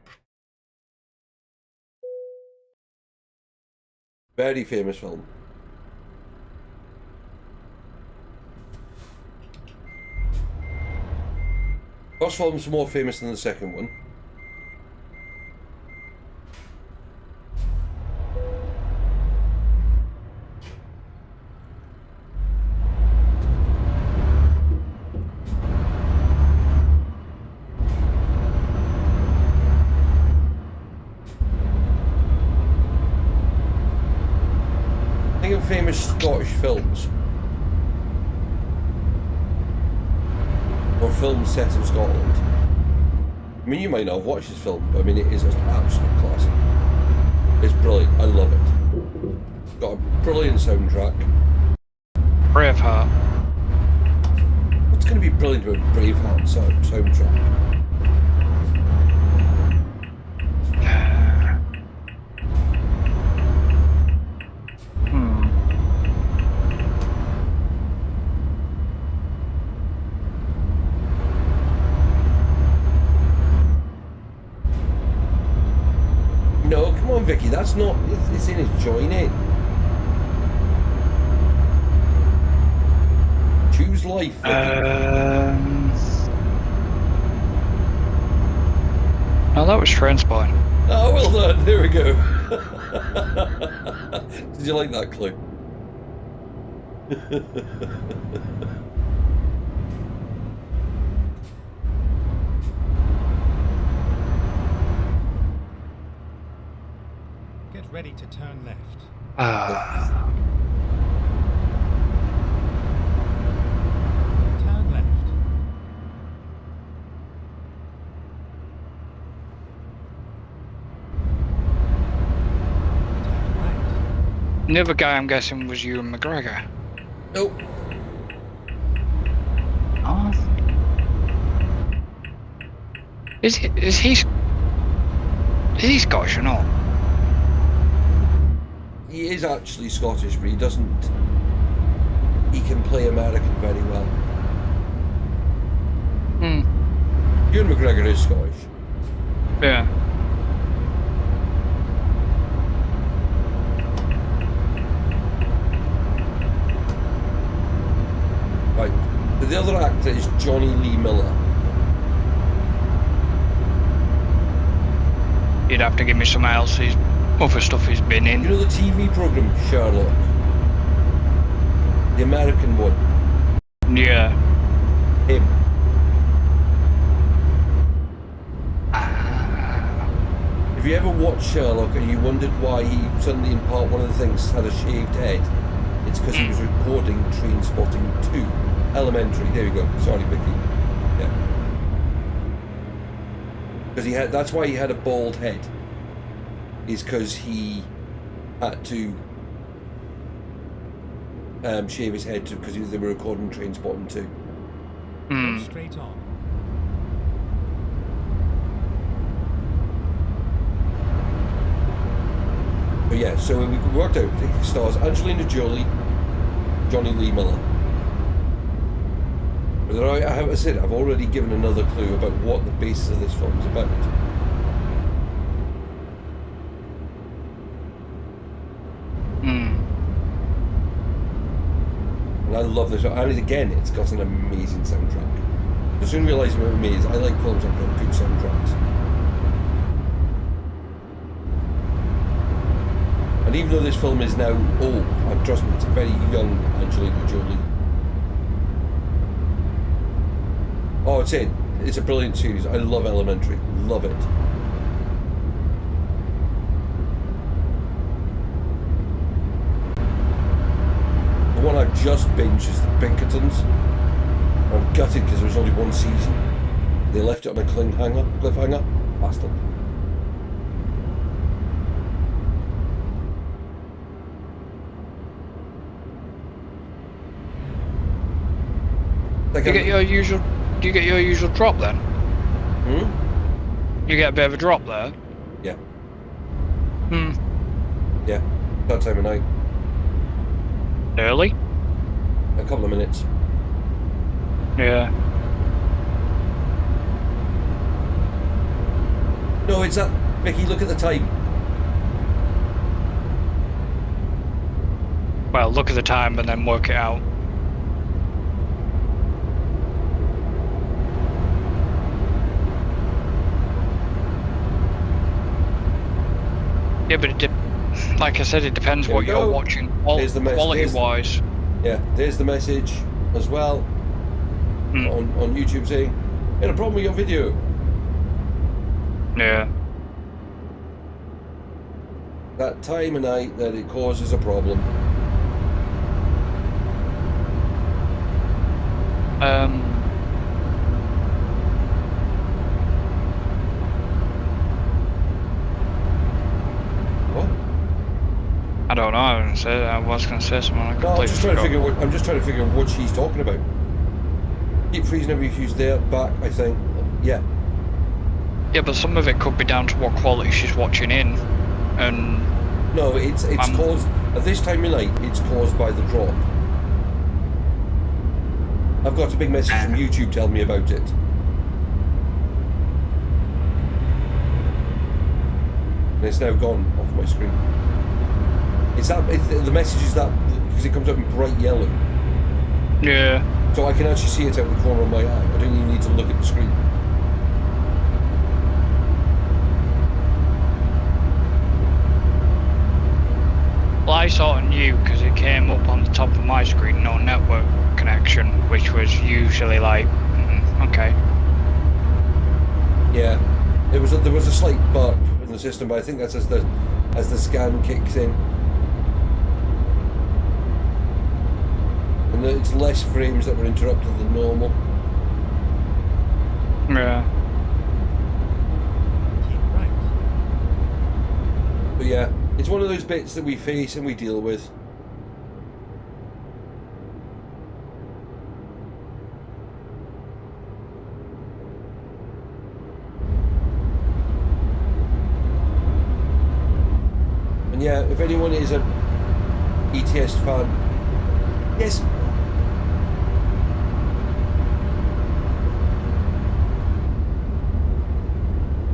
Very famous film. First film's more famous than the second one. Think of famous Scottish films. Or films set in Scotland. I mean, you might not have watched this film, but I mean, it is an absolute classic. It's brilliant. I love it. Got a brilliant soundtrack. Braveheart. What's going to be brilliant about Braveheart soundtrack? No, come on, Vicky. That's not. It's in his join it. Choose life, Vicky. No, that was Trainspotting. Oh, well done. There we go. Did you like that clue? Get ready to turn left. Turn left. Turn right. The other guy I'm guessing was Ewan McGregor. Nope. Oh. Is he Scottish or not? He is actually Scottish, but he doesn't. He can play American very well. Ewan McGregor is Scottish. Yeah. Right. But the other actor is Johnny Lee Miller. You'd have to give me some else. He's other stuff he's been in. You know the TV program Sherlock? The American one. Yeah. Him. Have you ever watched Sherlock and you wondered why he suddenly in part one of the things had a shaved head, it's because he was recording Train Spotting 2. Elementary, there we go. Sorry, Vicky. Yeah. Because that's why he had a bald head. Is because he had to shave his head because they were recording Train Spotting 2. Go straight on. But yeah, so we worked out it stars Angelina Jolie, Johnny Lee Miller. But I have said I've already given another clue about what the basis of this film is about. And I love this. And again, it's got an amazing soundtrack. I soon realised what it means. I like films that have got good soundtracks. And even though this film is now old, and trust me, it's a very young Angelina Jolie. Oh, it's a brilliant series. I love Elementary. Love it. The one I've just binged is The Pinkertons. I'm gutted because there was only one season. They left it on a cliffhanger. Bastard. Do you get your usual drop then? You get a bit of a drop there? Yeah. Yeah. That time of night. Early? A couple of minutes. Yeah. No, it's that. Vicky, look at the time. Well, look at the time and then work it out. Yeah, but like I said, it depends what you're watching quality-wise. Yeah, there's the message as well on YouTube saying, "You had a problem with your video." Yeah. That time of night that it causes a problem. I don't know. I was going to say something. No, I'm just trying to figure what she's talking about. Keep freezing every fuse there, back. I think. Yeah. Yeah, but some of it could be down to what quality she's watching in, and. No, it's caused at this time of night. It's caused by the drop. I've got a big message from YouTube telling me about it. And it's now gone off my screen. The message is that because it comes up in bright yellow. Yeah. So I can actually see it out the corner of my eye. I don't even need to look at the screen. Well, I sort of knew because it came up on the top of my screen, no network connection, which was usually like, okay. Yeah, there was a slight burp in the system, but I think that's as the scan kicks in. And it's less frames that were interrupted than normal. Yeah. Keep right. But yeah, it's one of those bits that we face and we deal with. And yeah, if anyone is an ETS fan, yes.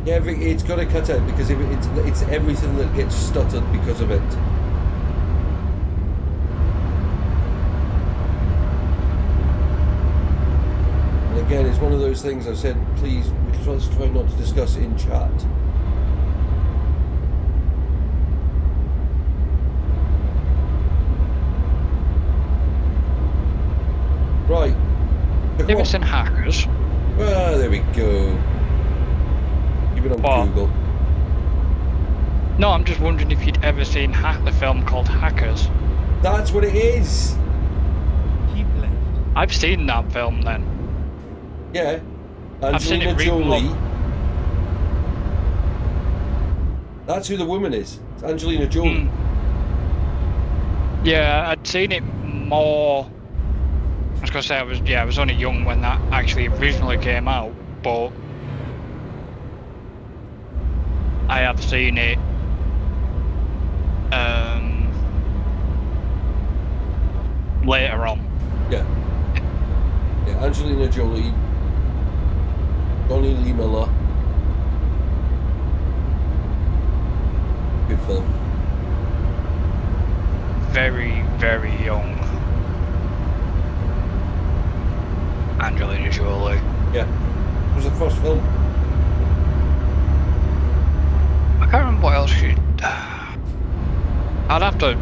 Yeah, it's got to cut out because it's everything that gets stuttered because of it. And again, it's one of those things I've said, please, let's try not to discuss in chat. Right. Davidson hackers. Ah, there we go. Keep it on Google. No, I'm just wondering if you'd ever seen the film called Hackers. That's what it is. Keep left. I've seen that film then. Yeah. I've seen it Angelina really Jolie. That's who the woman is. It's Angelina Jolie. Yeah, I'd seen it more. I was gonna say I was only young when that actually originally came out, but I have seen it later on. Yeah. Yeah, Angelina Jolie, Johnny Lee Miller. Good film. Very, very young Angelina Jolie. Yeah. It was the first film. I can't remember what else she... I'd have to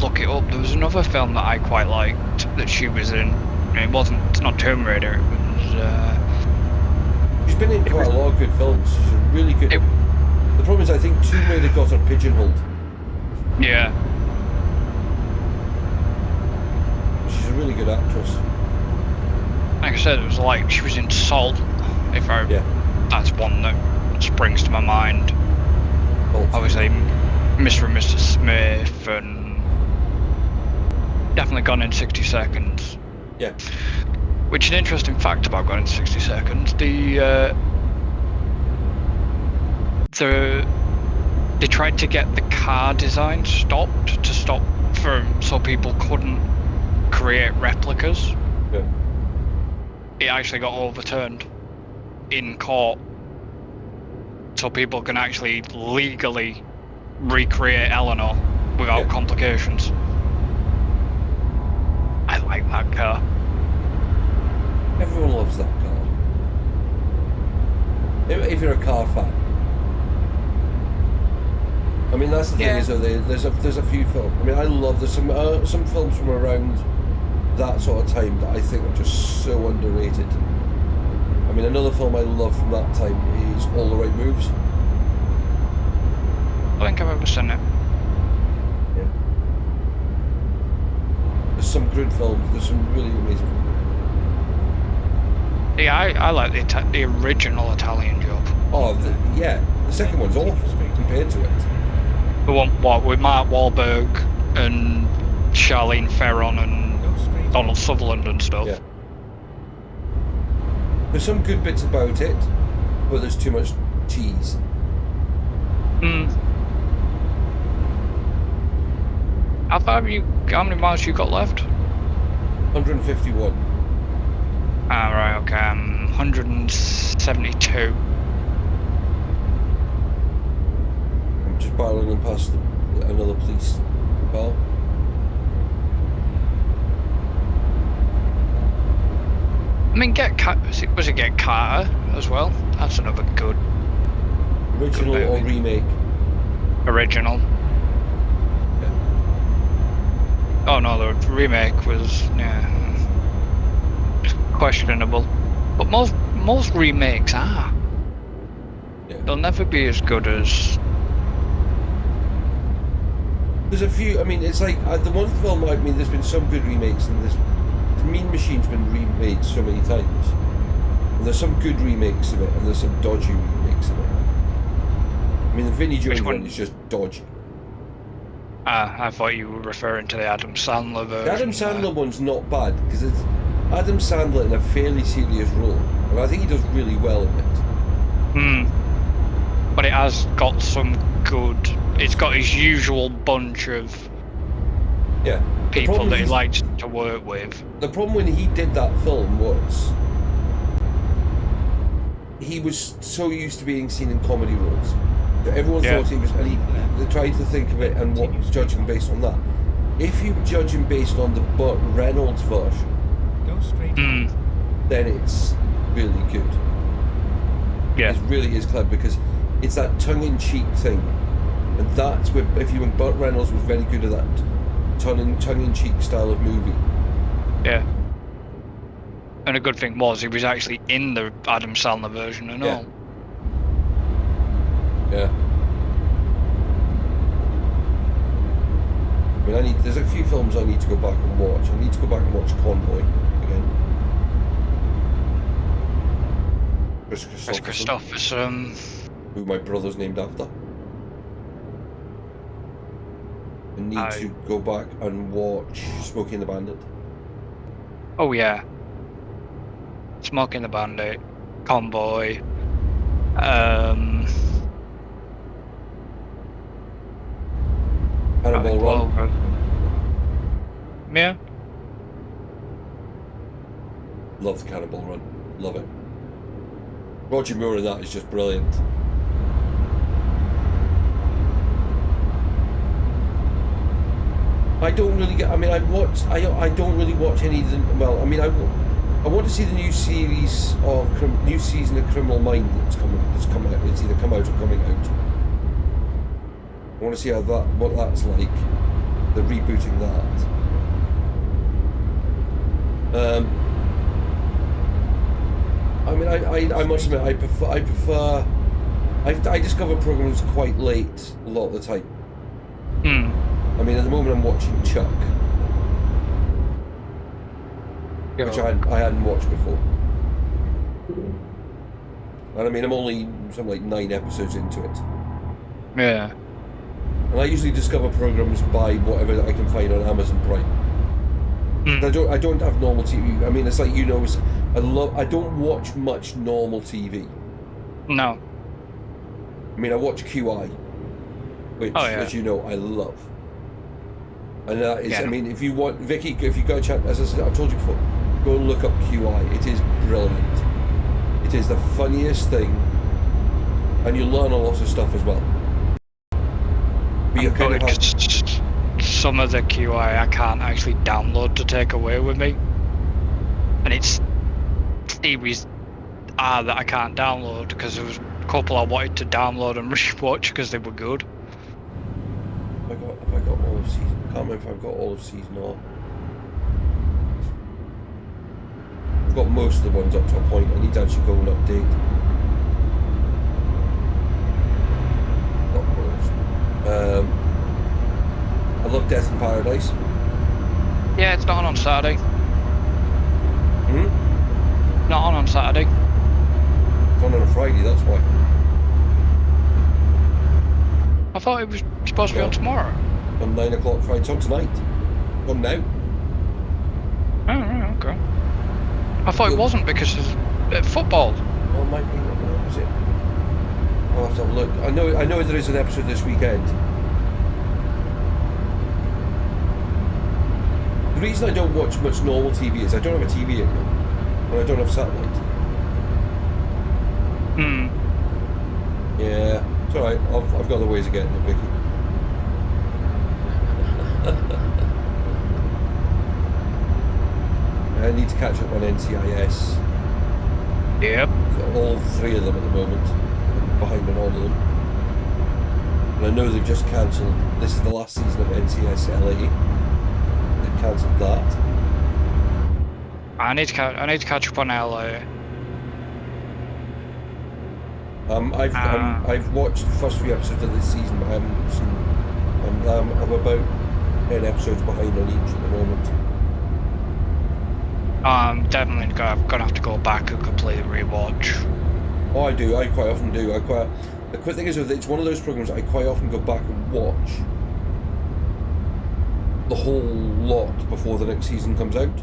look it up. There was another film that I quite liked that she was in. It's not Tomb Raider, it was... She's been in quite a lot of good films. She's a really good... The problem is I think Tomb Raider got her pigeonholed. Yeah. She's a really good actress. Like I said, it was like she was in Salt. Yeah. That's one that springs to my mind. Salt. Obviously, Mr. and Mrs. Smith, and definitely Gone in 60 Seconds. Yeah. Which is an interesting fact about Gone in 60 Seconds. They tried to get the car design stopped so people couldn't create replicas. Yeah. It actually got overturned in court, so people can actually legally recreate Eleanor without complications. I like that car. Everyone loves that car. If you're a car fan. I mean, that's the thing is, there's a few films. I mean, there's some films from around that sort of time that I think are just so underrated. I mean, another film I love from that time is All the Right Moves. I think I've ever seen it. Yeah. There's some good films. There's some really amazing films. Yeah, I like the original Italian Job. Oh, the second one's awful compared to it. The one with Mark Wahlberg and Charlene Theron and Donald Sutherland and stuff. Yeah. There's some good bits about it, but there's too much cheese. How many miles you got left? 151. Ah, right, okay. 172. I'm just barreling past another police car. I mean, was it Get Carter as well? That's another good. Original good or remake? Original. Yeah. Oh no, the remake was questionable. But most remakes are. Yeah. They'll never be as good as. There's a few. I mean, it's like the one film. I mean, there's been some good remakes, and this Mean Machine's been remade so many times. And there's some good remakes of it, and there's some dodgy remakes of it. I mean, the Vinnie Jones one is just dodgy. I thought you were referring to the Adam Sandler version. The Adam Sandler one's not bad because it's Adam Sandler in a fairly serious role, and I think he does really well in it. But it has got some good. It's got his usual bunch of people that he likes to work with. The problem when he did that film was he was so used to being seen in comedy roles that everyone thought he was, and they tried to think of it and judge him based on that. If you judge him based on the Burt Reynolds version, then it's really good. Yeah, it really is clever because it's that tongue-in-cheek thing, and that's where Burt Reynolds was very good at that tongue-in-cheek style of movie. Yeah. And a good thing was he was actually in the Adam Sandler version and all. Yeah. mean, there's a few films I need to go back and watch. I need to go back and watch Convoy again. Chris Christopherson. Who my brother's named after. I need to go back and watch Smokey and the Bandit. Oh yeah. Smokey and the Bandit, Convoy. Cannonball Run. Yeah. Love the Cannonball Run. Love it. Roger Moore in that is just brilliant. I don't really get. I mean, I don't really watch any of them. Well, I mean, I want to see the new series of new season of Criminal Mind that's come out. It's either come out or coming out. I want to see what that's like. They're rebooting that. I mean, I must admit, I prefer. I discover programs quite late a lot of the time. I mean, at the moment I'm watching Chuck, which I hadn't watched before. And I mean, I'm only something like 9 episodes into it. Yeah. And I usually discover programs by whatever I can find on Amazon Prime. I don't have normal TV. I mean, it's like, you know, I don't watch much normal TV. No. I mean, I watch QI, which, as you know, I love. And that is, I mean, if you want, Vicky, if you go and check, as I said, I've told you before, go and look up QI. It is brilliant. It is the funniest thing, and you learn a lot of stuff as well. But you kind of some of the QI I can't actually download to take away with me, and it's series R that I can't download because there was a couple I wanted to download and rewatch because they were good. Have I got all of season? I can't remember if I've got all of season or. I've got most of the ones up to a point. I need to actually go and update. I love Death in Paradise. Yeah, it's not on Saturday. Not on Saturday. It's on a Friday, that's why. I thought it was supposed to be on tomorrow. On 9 o'clock Friday. It's on tonight. On now. Oh, right, okay. I thought it wasn't because of football. Well, it might be. What was it? I'll have to have a look. I know there is an episode this weekend. The reason I don't watch much normal TV is I don't have a TV at home, and I don't have satellite. Yeah, it's alright. I've got other ways of getting it, Vicky. I need to catch up on NCIS. Yep. Got all 3 of them at the moment. I'm behind on all of them. And I know they've just cancelled. This is the last season of NCIS LA. They've cancelled that. I need to catch up on LA. I've watched the first 3 episodes of this season, but I haven't seen. I'm about 10 episodes behind on each at the moment. I'm definitely gonna have to go back and completely rewatch. Oh, I do. I quite often do. The quick thing is, it's one of those programs I quite often go back and watch the whole lot before the next season comes out.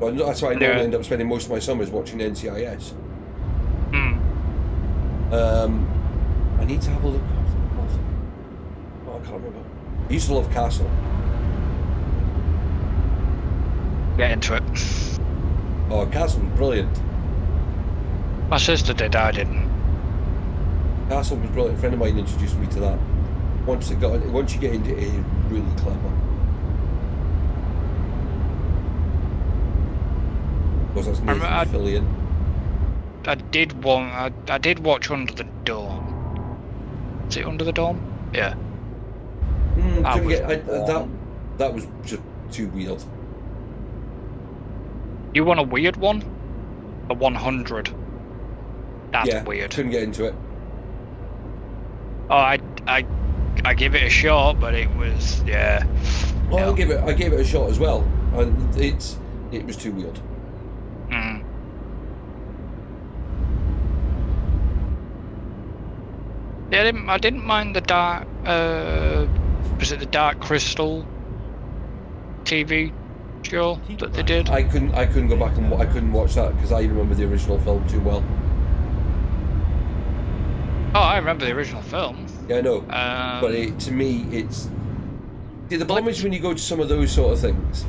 But that's why I normally end up spending most of my summers watching NCIS. I need to have a look. Oh, I can't remember. I used to love Castle. Get into it. Oh, Castle was brilliant. My sister did, I didn't. Castle was brilliant. A friend of mine introduced me to that. Once you get into it, it's really clever. Because that's Nathan Fillion. I did watch Under the Dome. Is it Under the Dome? Yeah. That was just too weird. You want a weird one? The 100. That's weird. Couldn't get into it. Oh, I I gave it a shot, but it was yeah. Well, Yeah. I gave it a shot as well, and it was too weird. Mm. Yeah, I didn't mind the dark. Was it the Dark Crystal TV show that they did? I couldn't go back and I couldn't watch that because I remember the original film too well. Oh, I remember the original film. Yeah, I know. But to me, it's... See, the problem is when you go to some of those sort of things,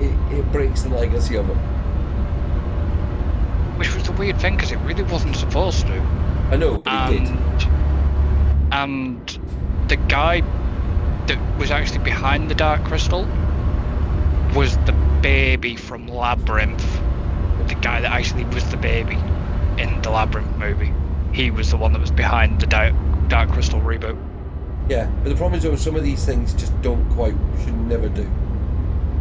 it breaks the legacy of it. Which was the weird thing, because it really wasn't supposed to. I know, but it did. And the guy that was actually behind the Dark Crystal was the baby from Labyrinth. The guy that actually was the baby in the Labyrinth movie. He was the one that was behind the Dark Crystal reboot. Yeah, but the problem is though, some of these things just should never do.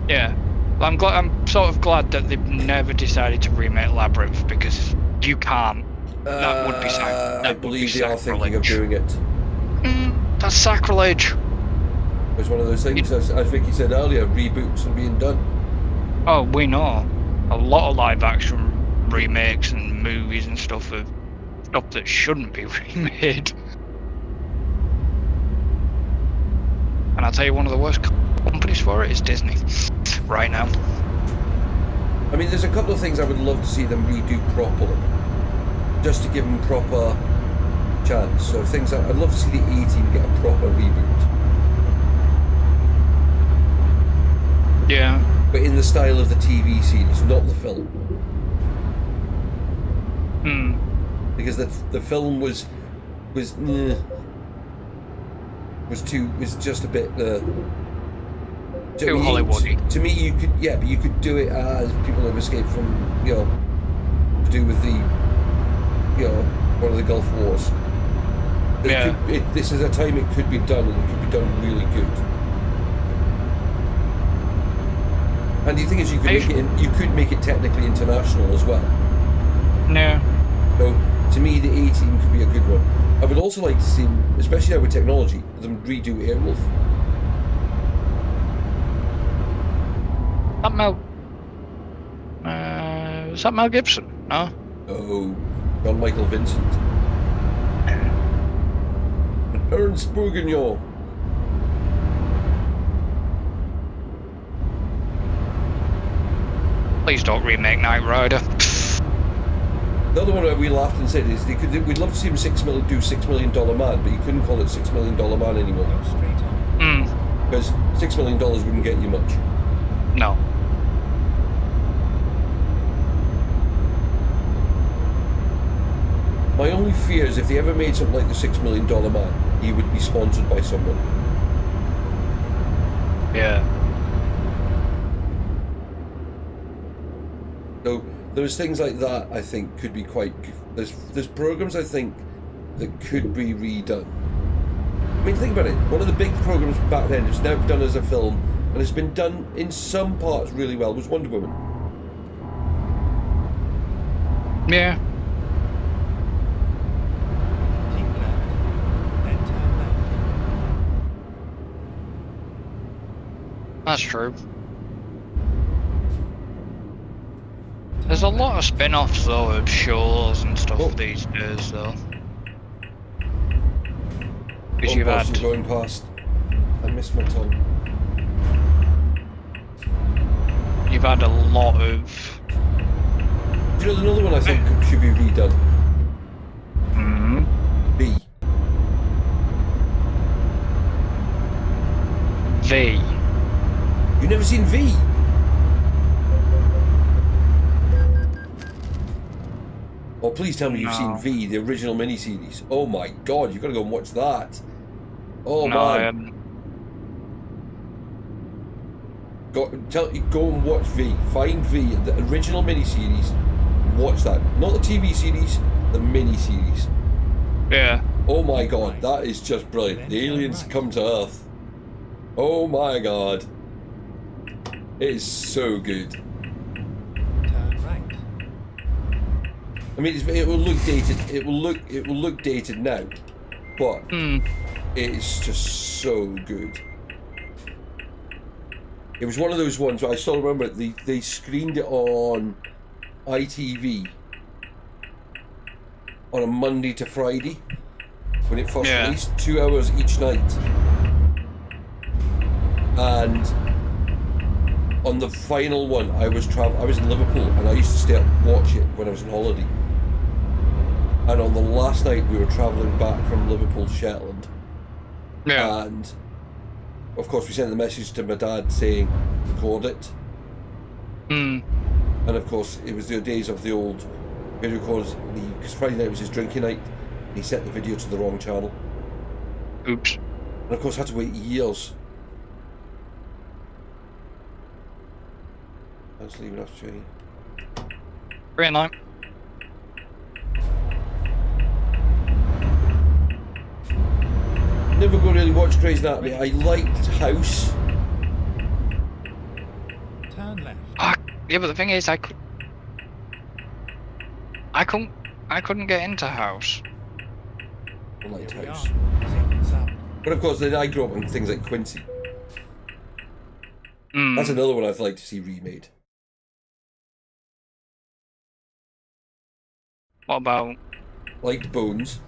Yeah, I'm sort of glad that they've never decided to remake Labyrinth, because you can't. That would be I believe they are thinking of doing it. That's sacrilege. It's one of those things, as Vicky said earlier, reboots are being done. Oh, we know. A lot of live action remakes and movies and stuff of stuff that shouldn't be remade. And I'll tell you, one of the worst companies for it is Disney right now. I mean, there's a couple of things I would love to see them redo properly, just to give them proper chance. So things that I'd love to see the A-Team get a proper reboot. Yeah. But in the style of the TV series, not the film. Because the film was just a bit too Hollywoody. To me, but you could do it as people have escaped from, to do with the, one of the Gulf Wars. Yeah. This is a time it could be done, and it could be done really good. And the thing is, you could make it technically international as well. No. So to me, the A-Team could be a good one. I would also like to see, especially now with technology, them redo Airwolf. Is that Mel Gibson? No. Oh, John Michael Vincent. And Ernst Bourguignon. Please don't remake Knight Rider. The other one we laughed and said is we'd love to see him do $6 Million Man, but you couldn't call it $6 Million Man anymore. Go straight on. Because $6 million wouldn't get you much. No. My only fear is if they ever made something like the $6 Million Man, he would be sponsored by someone. Yeah. So there's things like that I think could be quite. There's programs I think that could be redone. I mean, think about it. One of the big programs back then is now done as a film and has been done in some parts really well was Wonder Woman. Yeah. Keep left, then turn left. That's true. There's a lot of spin-offs though of shows and stuff these days though. Because you've had going past. I missed my tongue. You've had a lot of. Do you know another one I think should be redone? V. V. You never seen V? Oh, please tell me you've seen V, the original miniseries. Oh my god, you've got to go and watch that. Oh man. Go and watch V. Find V, the original miniseries. Watch that. Not the TV series, the miniseries. Yeah. Oh my god, that is just brilliant. The aliens come to Earth. Oh my god. It is so good. Turn right. I mean, it will look dated. It will look dated now, but It's just so good. It was one of those ones where I still remember they screened it on ITV on a Monday to Friday when it first released, 2 hours each night. And on the final one, I was in Liverpool, and I used to stay up and watch it when I was on holiday. And on the last night, we were travelling back from Liverpool to Shetland. Yeah. And of course, we sent the message to my dad saying, record it. Mm. And of course, it was the days of the old video recorders, because Friday night was his drinking night, and he sent the video to the wrong channel. Oops. And of course, I had to wait years. I was leaving after training. Great night. Never go really watch Grey's Anatomy. I liked House. Turn left. Yeah, but the thing is, I couldn't get into House. I liked Here we House. are. Safe and sound. But of course, then I grew up on things like Quincy. Mm. That's another one I'd like to see remade. What about? Liked Bones.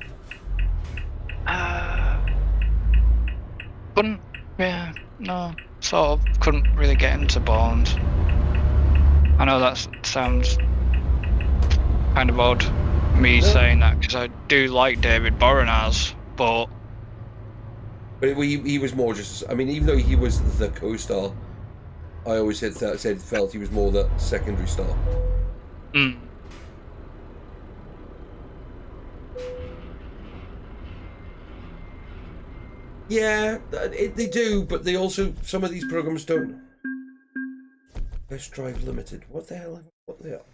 Couldn't. Yeah. No. Sort of couldn't really get into Bones. I know that sounds kind of odd, me saying that, because I do like David Boreanaz, but he was more just. I mean, even though he was the co-star, I always felt he was more the secondary star. mm. Yeah, they do, but they also, some of these programs don't. Best Drive Limited. What the hell? What the hell?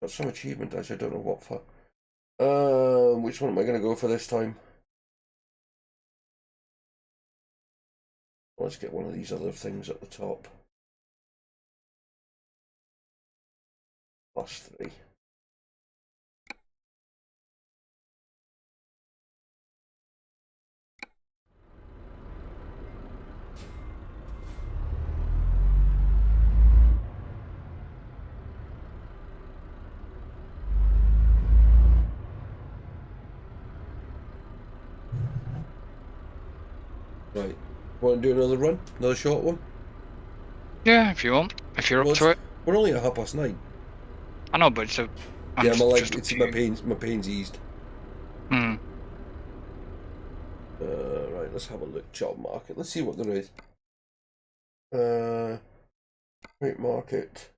Got some achievement, actually, I don't know what for. Which one am I going to go for this time? Let's get one of these other things at the top. +3. Right. Want to do another run? Another short one? Yeah, if you want, if you're up to it. We're only at 9:30. I know, but it's a. Yeah, my pain's eased. Hmm. Right, let's have a look. Job market. Let's see what there is. Great market.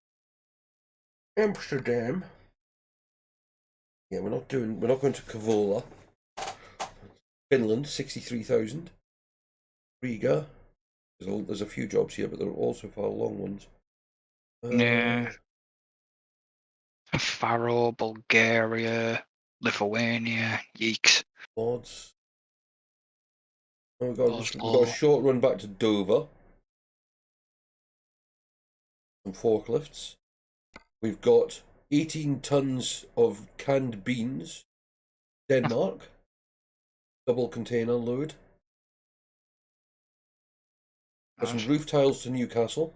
Amsterdam. Yeah, we're not going to Kavola. Finland, 63,000. Riga. There's a few jobs here, but they're also far long ones. Yeah. Faro, Bulgaria, Lithuania, yeeks. Mods. Oh, we've got a short run back to Dover. Some forklifts. We've got 18 tons of canned beans. Denmark. Double container load. Got some roof tiles to Newcastle.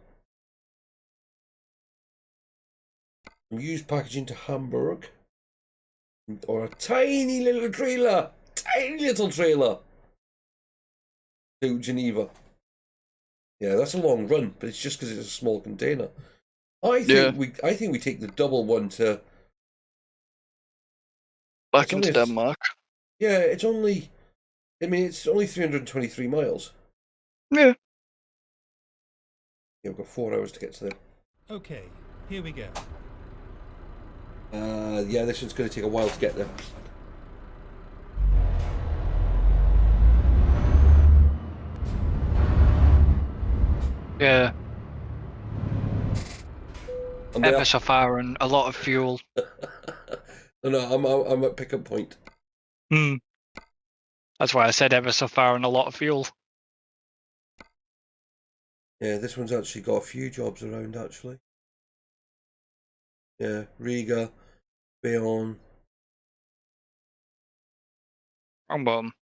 Some used packaging to Hamburg. Or a tiny little trailer. Tiny little trailer. To Geneva. Yeah, that's a long run, but it's just because it's a small container. I think we take the double one to back into Denmark. Yeah, it's only 323 miles. Yeah. Yeah, we've got 4 hours to get to there. Okay, here we go. Yeah, this one's going to take a while to get there. Yeah. Ever so far and a lot of fuel. No, I'm at pickup point. Hmm. That's why I said ever so far and a lot of fuel. Yeah, this one's actually got a few jobs around, actually. Yeah, Riga, Bayonne. Wrong bottom.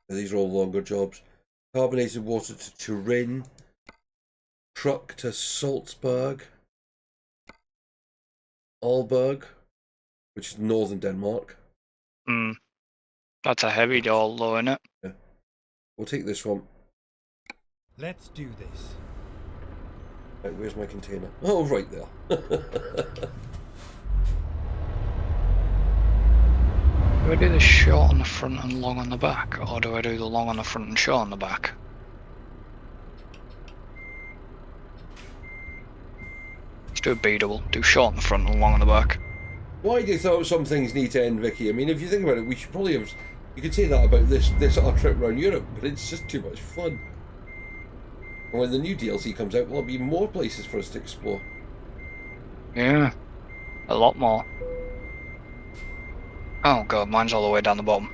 These are all longer jobs. Carbonated water to Turin. Truck to Salzburg. Aalborg, which is northern Denmark. That's a heavy doll, though, isn't it? Yeah. We'll take this one. Let's do this. Right, where's my container? Oh, right there. Do I do the short on the front and long on the back, or do I do the long on the front and short on the back? Let's do a B double. Do short on the front and long on the back. Why do you think some things need to end, Vicky? I mean, if you think about it, we should probably have... You could say that about this our trip around Europe, but it's just too much fun. And when the new DLC comes out, there'll be more places for us to explore. Yeah, a lot more. Oh god, mine's all the way down the bottom.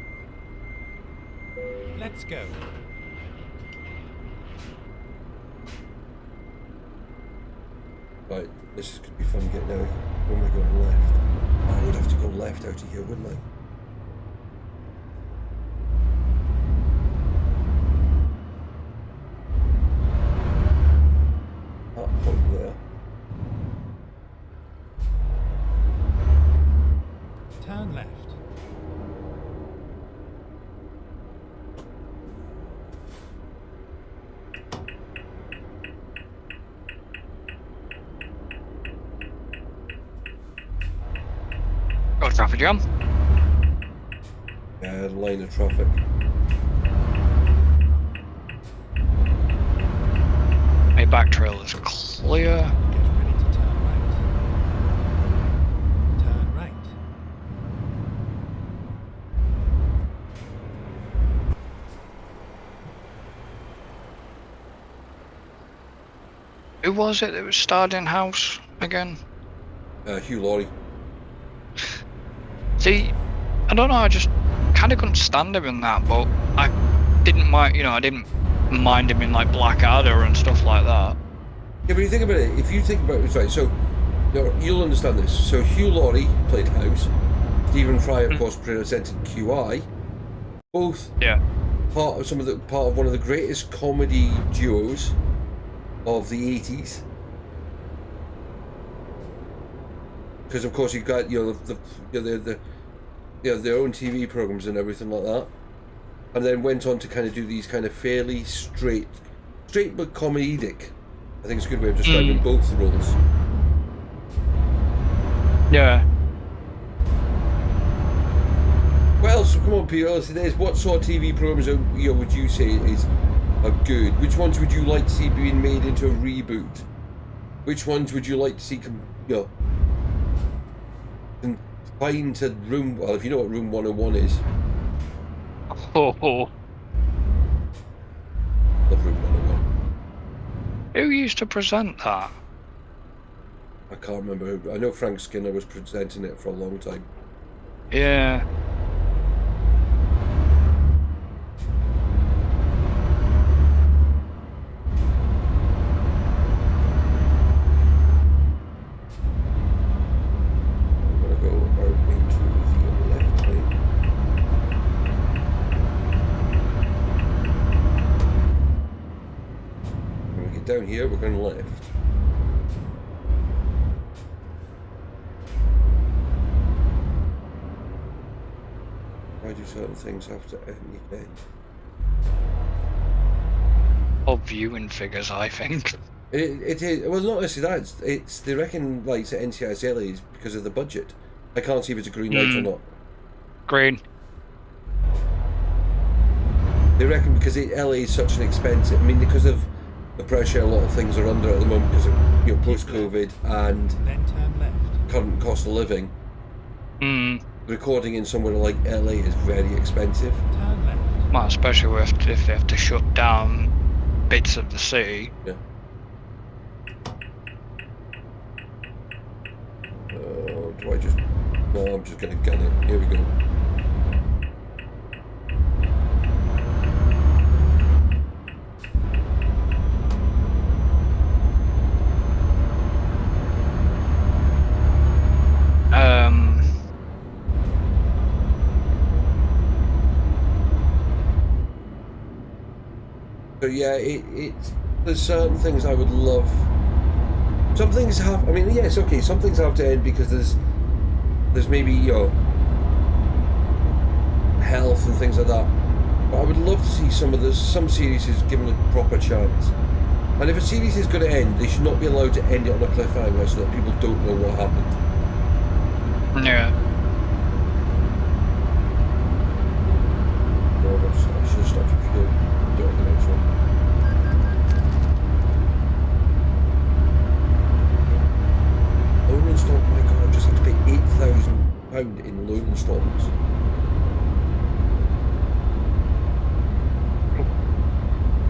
Let's go. Right, this is going to be fun getting out. Where am I going left? Oh, I would have to go left out of here, wouldn't I? That point there. Turn left. Got a traffic jam. Yeah, line of traffic. My back trail is clear. Get ready to turn right. Turn right. Who was it that was starred in House again? Hugh Laurie. See, I don't know, I just kind of couldn't stand him in that, but I didn't mind, I didn't mind him in like Blackadder and stuff like that. Yeah, but you think about it, if you think about it, right, so you'll understand this. So Hugh Laurie played House, Stephen Fry, of course, presented QI. Both part of one of the greatest comedy duos of the 80s. Because of course you've got their own TV programs and everything like that, and then went on to kind of do these kind of fairly straight but comedic. I think it's a good way of describing both the roles. Yeah. Well, so come on, Peter. What sort of TV programs would you say are good? Which ones would you like to see being made into a reboot? Which ones would you like to see confined to room? Well, if you know what Room 101 is. Oh. Love Room 101. Who used to present that? I can't remember who. I know Frank Skinner was presenting it for a long time. Yeah. Down here, we're going left. Why do certain things have to end? Or viewing figures, I think. It is. Well, not necessarily that. It's they reckon like to NCIS LA is because of the budget. I can't see if it's a green light or not. Green. They reckon because LA is such an expensive. I mean, because of the pressure a lot of things are under at the moment because of post-COVID and Then turn left. current cost of living. Recording in somewhere like LA is very expensive. Turn left. Well, especially if they have to shut down bits of the city. Yeah. Do I just... No, I'm just going to gun it. Here we go. So yeah, there's certain things I would love. Some things have. I mean, yes, okay. Some things have to end because there's maybe health and things like that. But I would love to see some series is given a proper chance. And if a series is going to end, they should not be allowed to end it on a cliffhanger so that people don't know what happened. Yeah. No, I should have stopped fuel. Do it on the next one. Loan installment, my God, I just had to pay £8,000 in loan installments.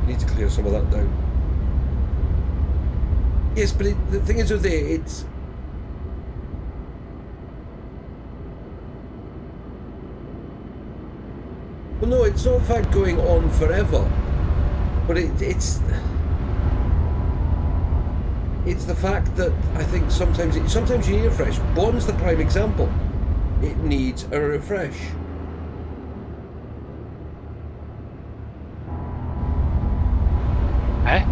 Need to clear some of that down. Yes, but the thing is with it's... Well, no, it's not in fact going on forever. But it's the fact that I think sometimes you need a refresh. Bond's the prime example. It needs a refresh. Eh?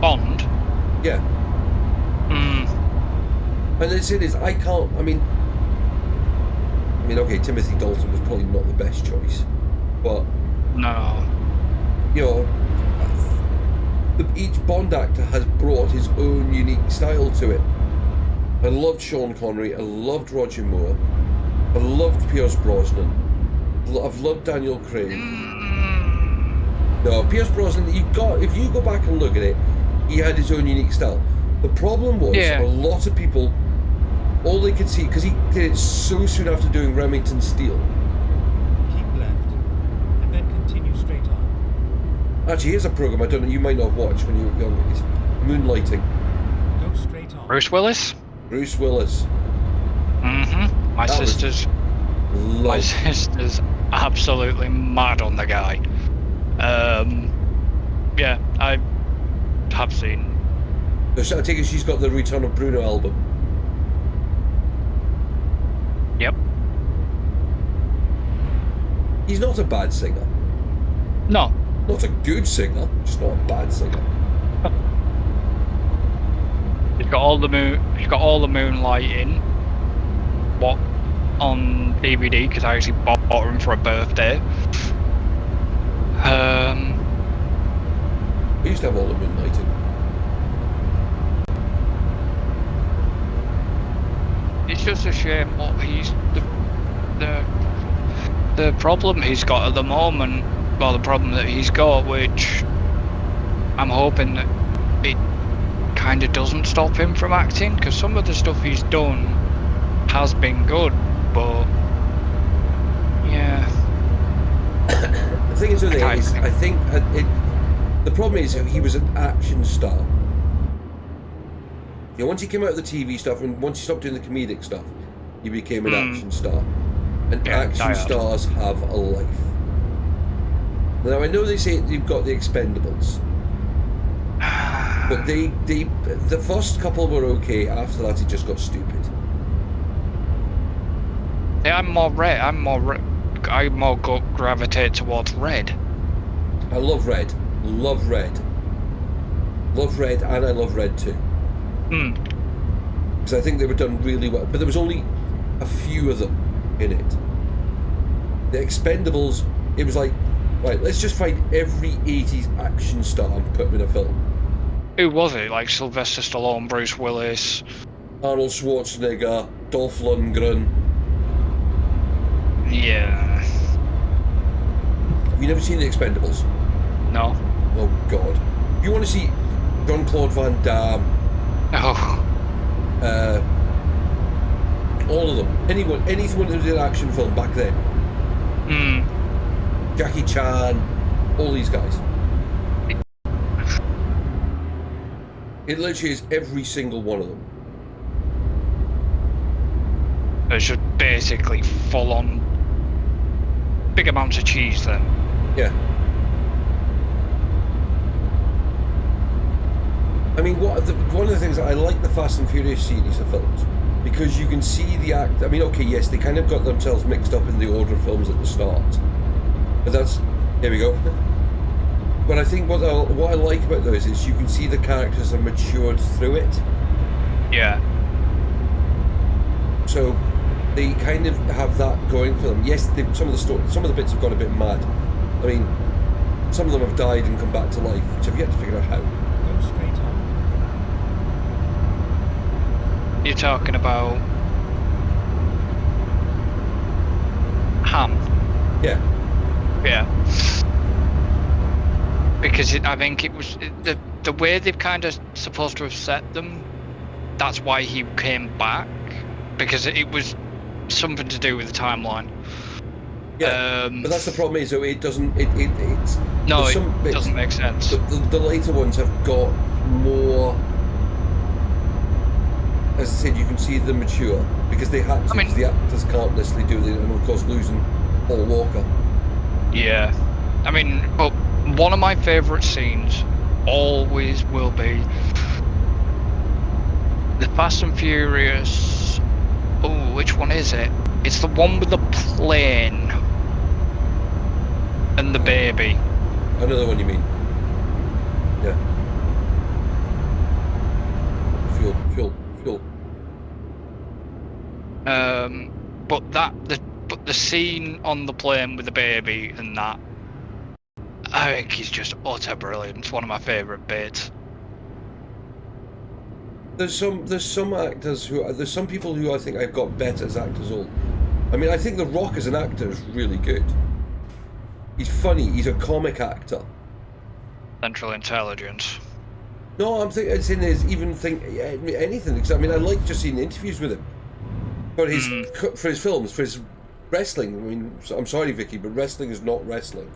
Bond? Yeah. And the thing is, I mean, okay, Timothy Dalton was probably not the best choice, but No. Each Bond actor has brought his own unique style to it. I loved Sean Connery, I loved Roger Moore, I loved Pierce Brosnan, I've loved Daniel Craig. No, Pierce Brosnan, if you go back and look at it, he had his own unique style. The problem was, a lot of people, all they could see, because he did it so soon after doing Remington Steele. Keep left, and then continue straight on. Actually, here's a program I don't know, you might not watch when you were young. It's Moonlighting. Go straight on. Bruce Willis? Bruce Willis. Mm-hmm. My sister's absolutely mad on the guy. Yeah, I have seen. So I take it she's got the Return of Bruno album. Yep. He's not a bad singer. No. Not a good singer, just not a bad singer. He's got all the Moonlighting. What on DVD? Because I actually bought him for a birthday. I used to have all the Moonlighting. It's just a shame what he's the problem he's got at the moment. Well, the problem that he's got, which I'm hoping that it kind of doesn't stop him from acting, because some of the stuff he's done has been good, but yeah. The thing is with it is, I think the problem is he was an action star. Yeah, once he came out of the TV stuff and once he stopped doing the comedic stuff, he became an action star. And action stars have a life. Now I know they say you've got the Expendables, but the first couple were okay. After that, it just got stupid. Yeah, I more gravitate towards Red. I love Red, and I love Red too. Because I think they were done really well, but there was only a few of them in it. The Expendables, it was like, right, let's just find every 80s action star and put them in a film. Who was it? Like Sylvester Stallone, Bruce Willis, Arnold Schwarzenegger, Dolph Lundgren. Yeah. Have you never seen The Expendables? No. Oh God. If you want to see Jean-Claude Van Damme, all of them, anyone that did an action film back then. Jackie Chan, all these guys. It literally is every single one of them. It's just basically full on big amounts of cheese then. Yeah. I mean, one of the things that I like the Fast and Furious series of films, because you can see the act. I mean, okay, yes, they kind of got themselves mixed up in the order of films at the start, but that's, here we go. But I think what I like about those is you can see the characters are matured through it. Yeah. So they kind of have that going for them. Yes, some of the bits have gone a bit mad. I mean, some of them have died and come back to life, which I've yet to figure out how. Go straight on. You're talking about Ham. Yeah. Yeah. Because I think it was the way they've kind of supposed to have set them. That's why he came back, because it was something to do with the timeline. Yeah, but that's the problem is, though, it doesn't. It's no, it bits, doesn't make sense. The later ones have got more. As I said, you can see them mature because they had to. Because the actors can't necessarily do it, and of course losing Paul Walker. Yeah, I mean, but one of my favourite scenes always will be the Fast and Furious. Oh, which one is it? It's the one with the plane and the baby. I know the one you mean. Yeah. Fuel. But the scene on the plane with the baby and that, I think he's just utter brilliant. It's one of my favourite bits. There's some actors there's some people who I think I've got better as actors all. I mean, I think The Rock as an actor is really good. He's funny. He's a comic actor. Central Intelligence. No, I'm thinking it's in his anything. Because I mean, I like just seeing interviews with him. But for his films, for his wrestling. I mean, I'm sorry, Vicky, but wrestling is not wrestling.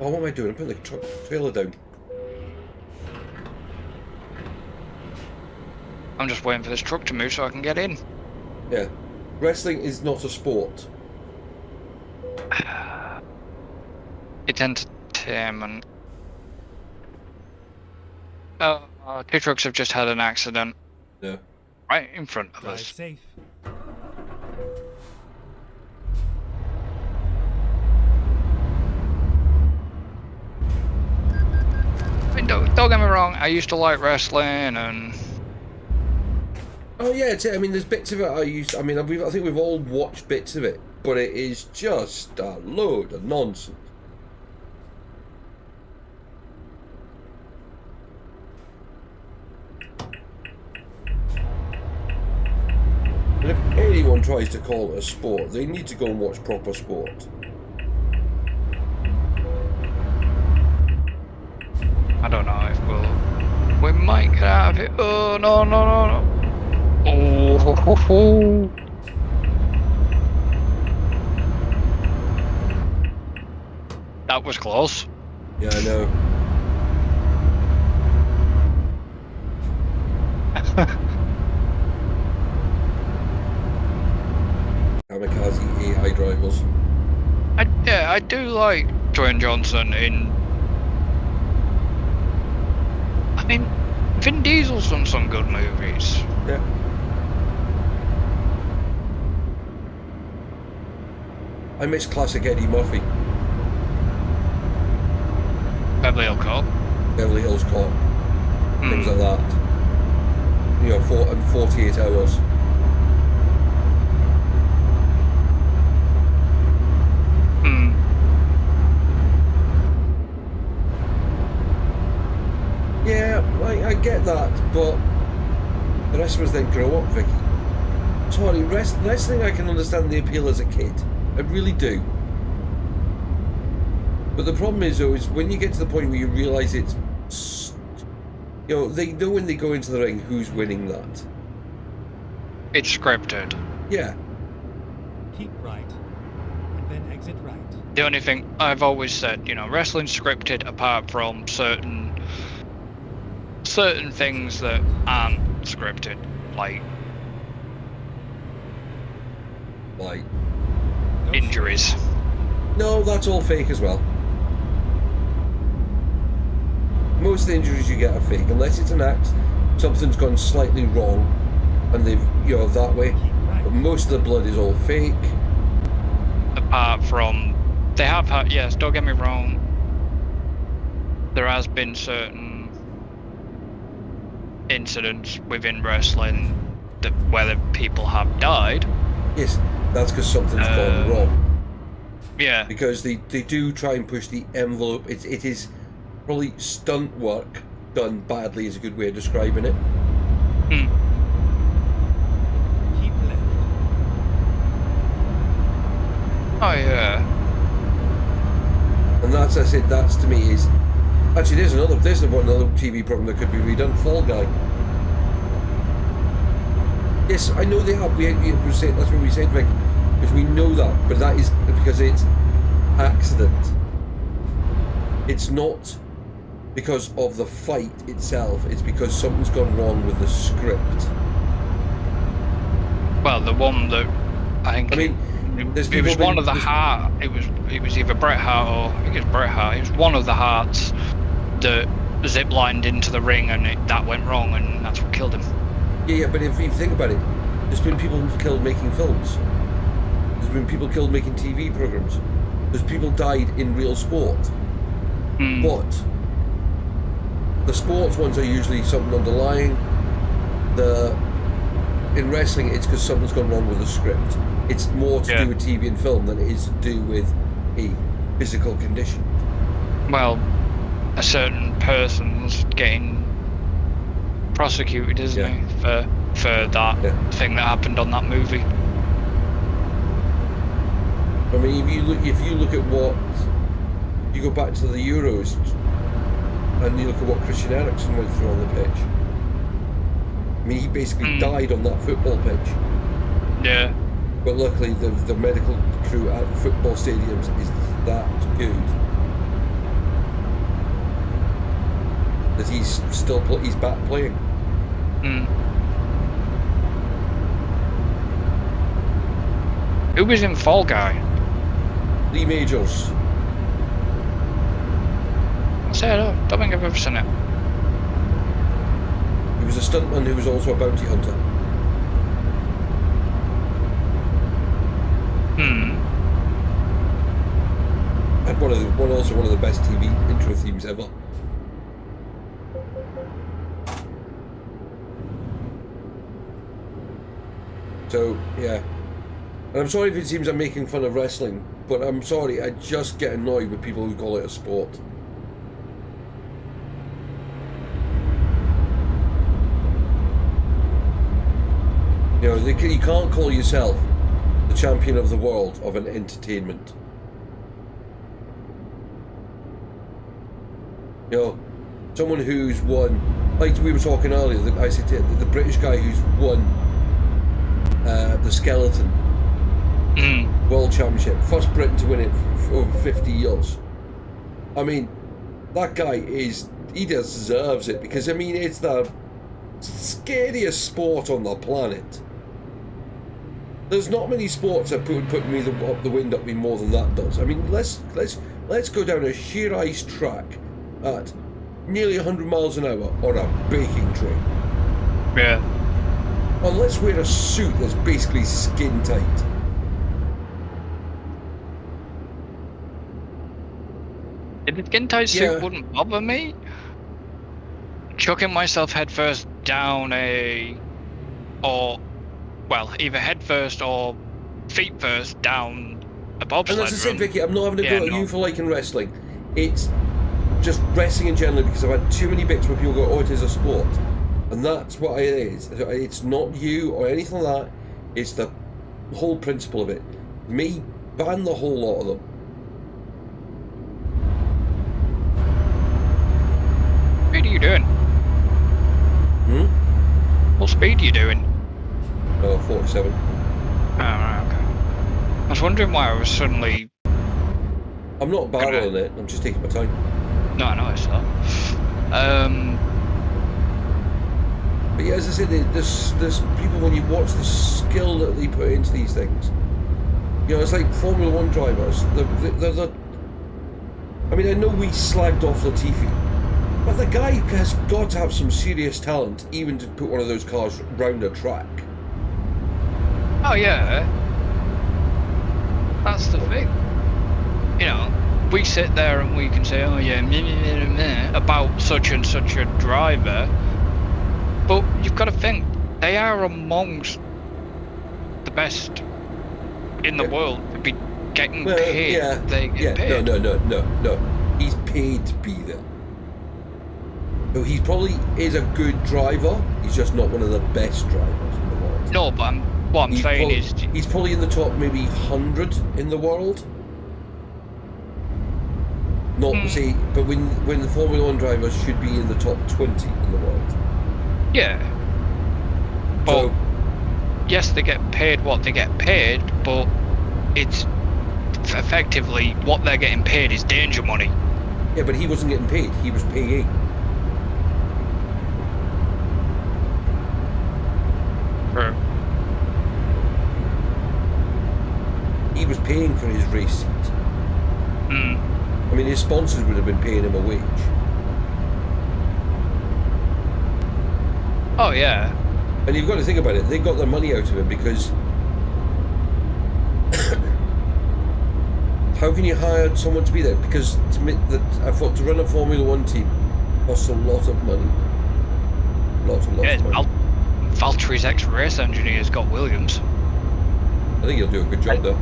Oh, what am I doing? I'm putting the trailer down. I'm just waiting for this truck to move so I can get in. Yeah. Wrestling is not a sport. It's entertainment. Two trucks have just had an accident. Yeah. Right in front of Drive us. safe. I mean, don't get me wrong, I used to like wrestling and... Oh yeah, I mean, there's bits of it I think we've all watched bits of it, but it is just a load of nonsense. And if anyone tries to call it a sport, they need to go and watch proper sport. I don't know if we might get out of it. Oh, no. Oh, ho, ho. That was close. Yeah, I know. Kamikaze AI drivers. I do like Dwayne Johnson in... I mean, Vin Diesel's done some good movies. Yeah. I miss classic Eddie Murphy. Beverly Hills Cop. Beverly Hills Cop. Things like that. You know, 48 hours. Yeah, I get that, but the rest of us then grow up, Vicky. Sorry, wrestling I can understand the appeal as a kid. I really do. But the problem is, though, is when you get to the point where you realise it's... You know, they know when they go into the ring who's winning that. It's scripted. Yeah. Keep right, and then exit right. The only thing I've always said, you know, wrestling's scripted apart from certain things that aren't scripted, like injuries. No, that's all fake as well. Most of the injuries you get are fake, unless it's an act, something's gone slightly wrong, and they've, you know, that way. But most of the blood is all fake. apart from they have had, yes, don't get me wrong, there has been certain incidents within wrestling that where the people have died. Yes, that's because something's gone wrong. Yeah. Because they do try and push the envelope. It is probably stunt work done badly is a good way of describing it. Hmm. Keep left. Oh yeah. And that's, I said, that's to me is actually there's another TV program that could be redone. Fall Guy. Yes, I know they have. We said that's what we said, Vic, because we know that, but that is because it's accident. It's not because of the fight itself. It's because something's gone wrong with the script. Well, the one that I think. I mean, it was one of the Hart. It was either Bret Hart or I think it's Bret Hart. It was one of the Harts that zip-lined into the ring and that went wrong, and that's what killed him. Yeah, but if you think about it, there's been people killed making films. There's been people killed making TV programs. There's people died in real sport. But the sports ones are usually something underlying. In wrestling, it's because something's gone wrong with the script. It's more to do with TV and film than it is to do with a physical condition. Well, a certain person's getting prosecuted, isn't he, for that thing that happened on that movie. I mean, if you look at what you go back to the Euros and you look at what Christian Eriksen went through on the pitch. I mean, he basically died on that football pitch. Yeah. But luckily, the medical crew at the football stadiums is that good that he's back playing. Who was in Fall Guy? Lee Majors. I don't think I've ever seen it. He was a stuntman who was also a bounty hunter. And one of the best TV intro themes ever. So yeah, and I'm sorry if it seems I'm making fun of wrestling, but I'm sorry, I just get annoyed with people who call it a sport. You know, you can't call yourself the champion of the world of an entertainment. You know, someone who's won, like we were talking earlier, I said the British guy who's won the skeleton world championship, first Briton to win it for over 50 years. I mean, that guy he deserves it, because I mean, it's the scariest sport on the planet. There's not many sports that put me the wind up me more than that does. I mean, let's go down a sheer ice track at nearly 100 miles an hour on a baking tray. Yeah. And let's wear a suit that's basically skin tight. The skin tight suit wouldn't bother me. Chucking myself headfirst down either headfirst or feet first down a bobsled. And as I said, Vicky, I'm not having a go at you for liking wrestling. It's just wrestling in general, because I've had too many bits where people go, oh, it is a sport. And that's what it is. It's not you or anything like that. It's the whole principle of it. Me, ban the whole lot of them. What speed are you doing? What speed are you doing? 47. Oh, right, okay. I was wondering why I was suddenly... I'm not barreling it, I'm just taking my time. No, I noticed that. But yeah, as I said, there's people, when you watch the skill that they put into these things, you know, it's like Formula 1 drivers. I mean, I know we slagged off Latifi, but the guy has got to have some serious talent even to put one of those cars round a track. Oh, yeah. That's the thing. You know, we sit there and we can say, oh yeah, about such and such a driver, but you've got to think they are amongst the best in the world to be getting paid. Yeah, they get paid. No. He's paid to be there. So he probably is a good driver. He's just not one of the best drivers in the world. No, but what I'm saying is he's probably in the top maybe 100 in the world. Not to say, but when the Formula 1 drivers should be in the top 20 in the world. Yeah. But So, yes, they get paid what they get paid, but it's effectively what they're getting paid is danger money. yeah, but he wasn't getting paid. He was paying. For He was paying for his race seat. I mean, his sponsors would have been paying him a wage. Oh yeah. And you've got to think about it. They got their money out of him because how can you hire someone to be there? Because to run a Formula 1 team costs a lot of money. Lots of money. Valtteri's ex-race engineer's got Williams. I think he'll do a good job though.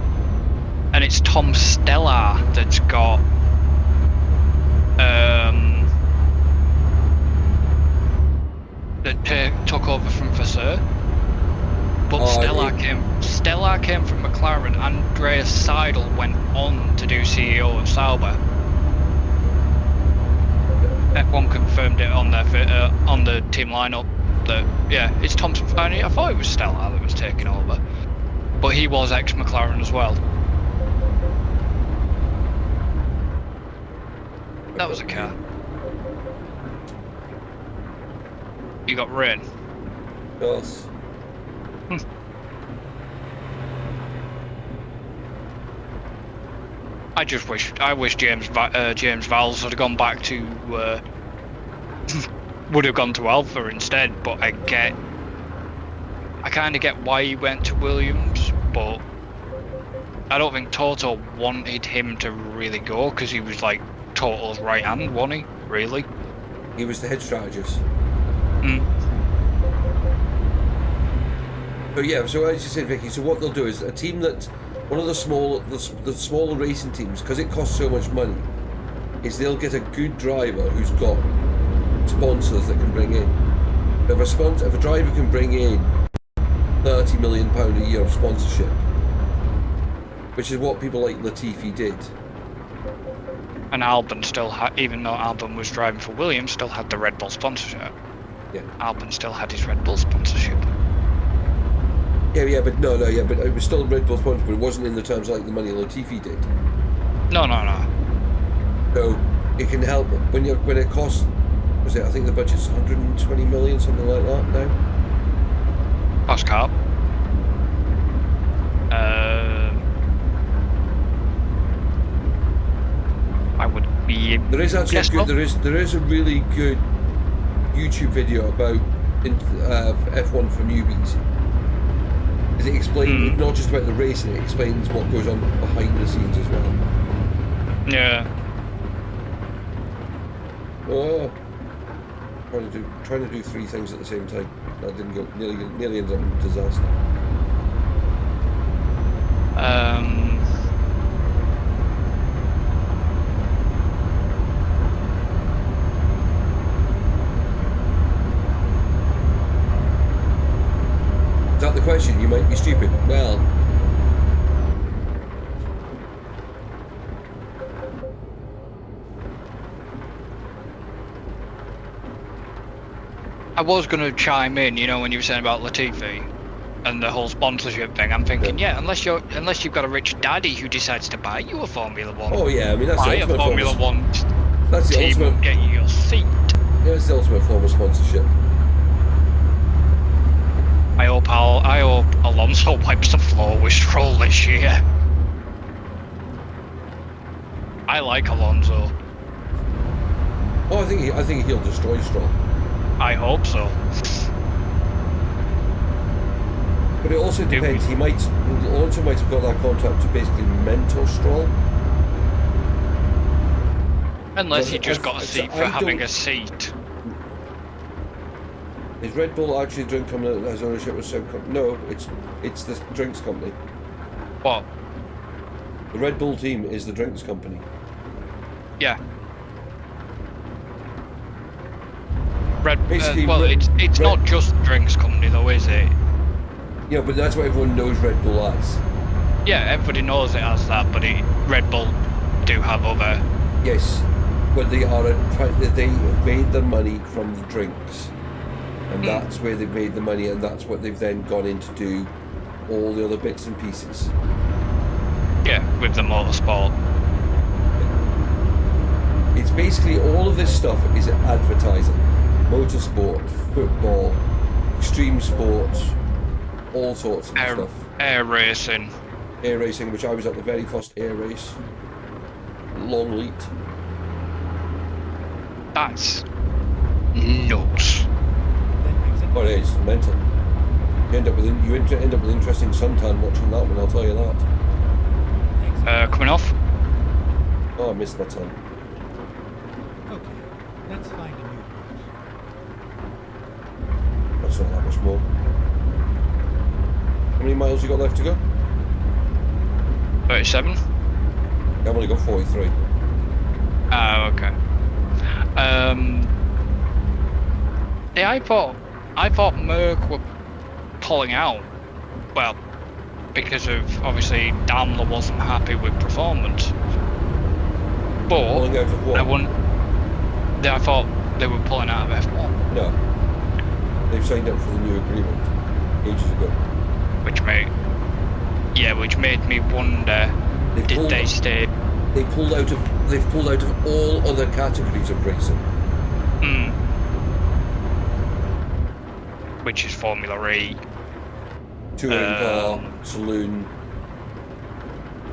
And it's Tom Stellar that's got that took over from Vasseur. But Stellar came from McLaren. Andreas Seidel went on to do CEO of Sauber. F1 confirmed it on the team lineup that it's Tom. I thought it was Stellar that was taking over, but he was ex-McLaren as well. That was a car. You got rain. Yes. I wish James Vowles had gone back to would have gone to Alpha instead, but I kind of get why he went to Williams, but I don't think Toto wanted him to really go because he was like Toto's right hand, wasn't he? Really? He was the head strategist. But yeah, so as you said, Vicky, so what they'll do is a team that one of the smaller racing teams, because it costs so much money, is they'll get a good driver who's got sponsors that can bring in. If a driver can bring in £30 million a year of sponsorship, which is what people like Latifi did. And Albon still had, even though Albon was driving for Williams, still had the Red Bull sponsorship. Yeah. Albon still had his Red Bull sponsorship. But it was still Red Bull sponsorship, but it wasn't in the terms like the money Latifi did. No. So it can help when it costs. Was it? I think the budget's 120 million, something like that now. Cost car. I would be. There is actually there is a really good YouTube video about F1 for newbies. It explains not just about the racing; it explains what goes on behind the scenes as well. Yeah. Oh, trying to do three things at the same time. That didn't go. Nearly ended up in disaster. Is that the question? You might be stupid. Well, I was going to chime in, when you were saying about Latifi and the whole sponsorship thing. I'm thinking, unless you've got a rich daddy who decides to buy you a Formula 1. Oh yeah, I mean that's buy the ultimate a Formula 1 that's the team ultimate. And get you your seat. Yeah, it's the ultimate form of sponsorship. I hope Alonso wipes the floor with Stroll this year. I like Alonso. Oh, I think he'll destroy Stroll. I hope so. But it also depends. He also might have got that contract to basically mentor Stroll. Unless he just got a seat for having a seat. Is Red Bull actually a drink company that has ownership of the same company? No, it's the drinks company. What? The Red Bull team is the drinks company. Yeah. Basically, it's not just the drinks company though, is it? Yeah, but that's what everyone knows Red Bull as. Yeah, everybody knows it as that, but Red Bull do have other. Yes, but they made their money from the drinks, and that's where they've made the money, and that's what they've then gone in to do all the other bits and pieces. Yeah, with the motorsport. It's basically all of this stuff is advertising. Motorsport, football, extreme sports, all sorts of stuff. Air racing. Air racing, which I was at the very first air race. Long lead. That's nuts. Oh, it is mental. You end up with interesting suntan watching that one. I'll tell you that. Coming off. Oh, I missed my turn. Okay, let's find a new route. That's not that much more. How many miles you got left to go? 37. I've only got 43. Oh, okay. Yeah, I thought Merck were pulling out. Well, because of obviously Daimler wasn't happy with performance. But Pulling out of what? I thought they were pulling out of F1. No. They've signed up for the new agreement ages ago. Which made me wonder, did they stay? They've pulled out of all other categories of racing. Which is Formula E. Touring car, saloon,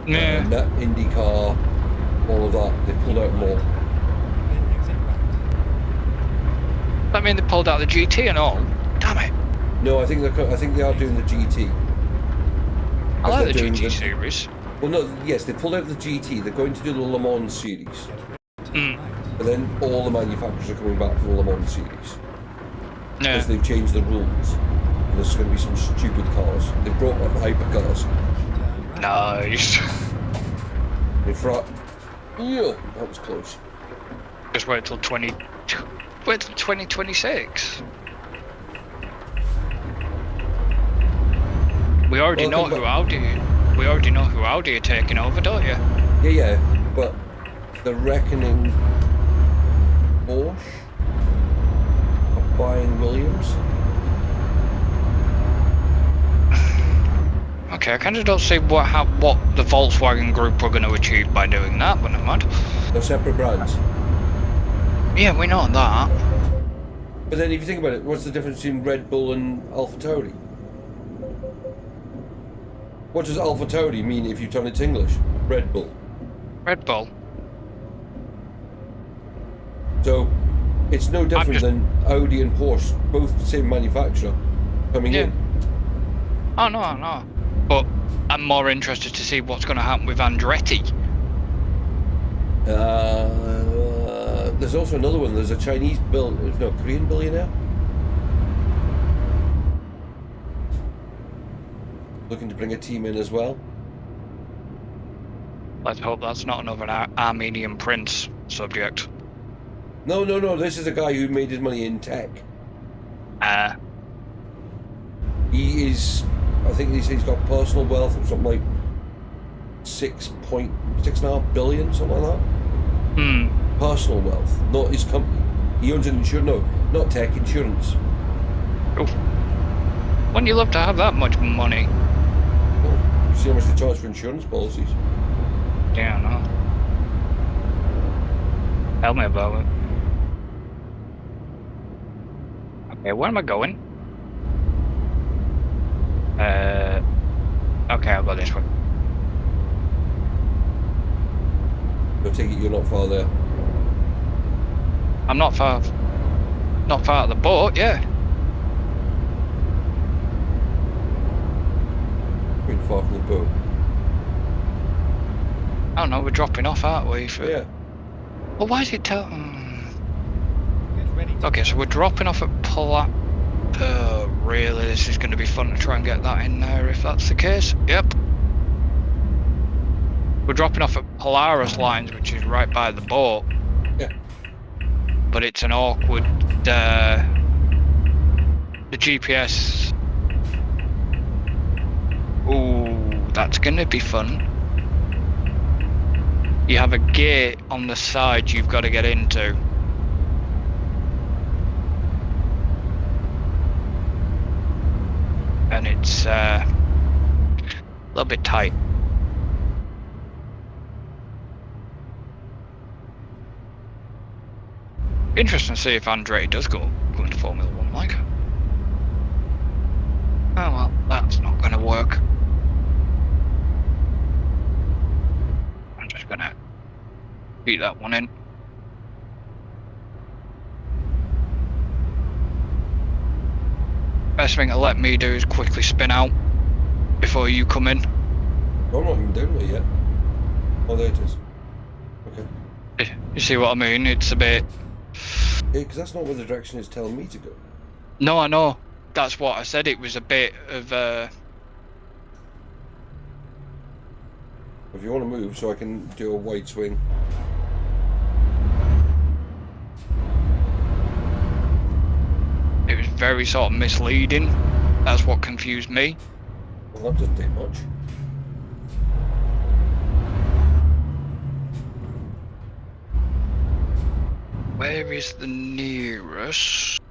Yeah. IndyCar, all of that. They pulled out more. Then exit right. I mean, they pulled out the GT and all. Damn it! No, I think they are doing the GT. I like the They're doing GT series. Well, no, yes, they pulled out the GT. They're going to do the Le Mans series, but then all the manufacturers are coming back for the Le Mans series because they've changed the rules. And there's going to be some stupid cars. They've brought up hypercars. Nice. In front. Yeah, that was close. Just wait till 2026. We already know who Audi are taking over, don't you? Yeah, but the reckoning Porsche are buying Williams. Okay, I kind of don't see what the Volkswagen Group are going to achieve by doing that, but never mind. They're separate brands. Yeah, we know that. But then if you think about it, what's the difference between Red Bull and AlphaTauri? What does AlphaTauri mean if you turn it to English? Red Bull. Red Bull. So it's no different than Audi and Porsche, both the same manufacturer, coming in. Oh no. But I'm more interested to see what's going to happen with Andretti. There's also another one. There's a Korean billionaire looking to bring a team in as well. Let's hope that's not another Armenian prince subject. No. This is a guy who made his money in tech. He is. I think he's got personal wealth of something like 6.5 billion, something like that. Personal wealth, not his company. He owns an insurance. No, not tech, insurance. Oof. Wouldn't you love to have that much money? Well, you see how much they charge for insurance policies? Yeah, I know. Tell me about it. Okay, where am I going? Okay, I'll go this way. I take it you're not far there. I'm not far at the boat, yeah. far from the boat? I don't know, we're dropping off, aren't we? For... Yeah. Well, why is it tell... Get ready to Okay, so we're dropping off at really? This is going to be fun to try and get that in there if that's the case. Yep. We're dropping off at Polaris Lines, which is right by the boat. Yeah. But it's an awkward... the GPS... Ooh, that's going to be fun. You have a gate on the side you've got to get into. And it's a little bit tight. Interesting to see if Andretti does go into Formula 1 like. Oh well, that's not going to work. I'm just going to beat that one in. Best thing to let me do is quickly spin out before you come in. I'm not even down there yet. Oh, there it is. Okay. You see what I mean? It's a bit... Yeah, because that's not where the direction is telling me to go. No, I know. That's what I said. It was a bit of If you want to move so I can do a wide swing. It was very sort of misleading. That's what confused me. Well, that doesn't take much. Where is the nearest?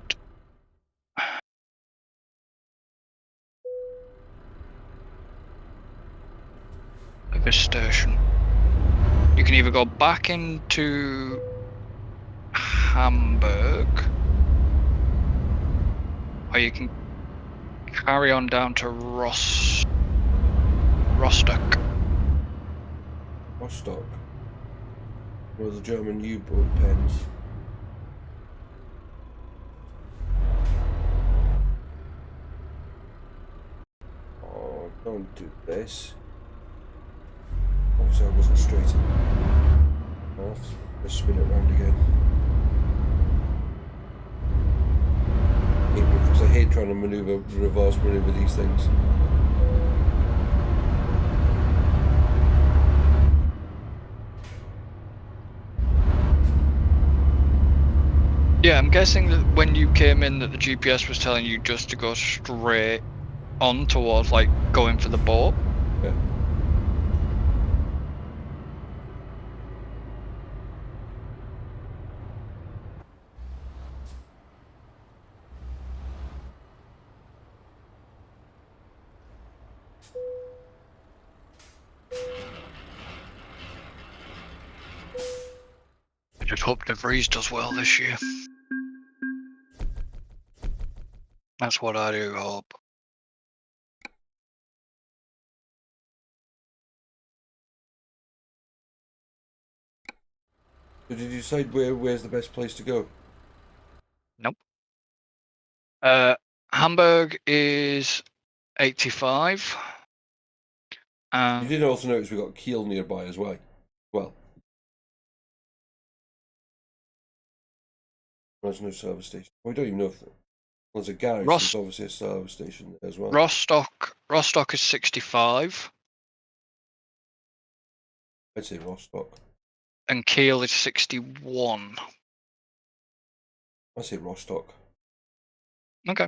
Service station. You can either go back into Hamburg, or you can carry on down to Rostock. Rostock. Where the German U-boat pens. Oh, don't do this. Obviously I wasn't straight. I'll have to spin it around again. Because I hate trying to reverse maneuver these things. Yeah, I'm guessing that when you came in that the GPS was telling you just to go straight on towards, like, going for the boat. Yeah. I just hope De Vries does well this year. That's what I do hope. So did you decide where's the best place to go? Nope. Hamburg is 85. You did also notice we got Kiel nearby as well. There's no service station. We don't even know if there's a garage. There's obviously a service station there as well. Rostock is 65. I'd say Rostock. And Kiel is 61. I'd say Rostock. Okay.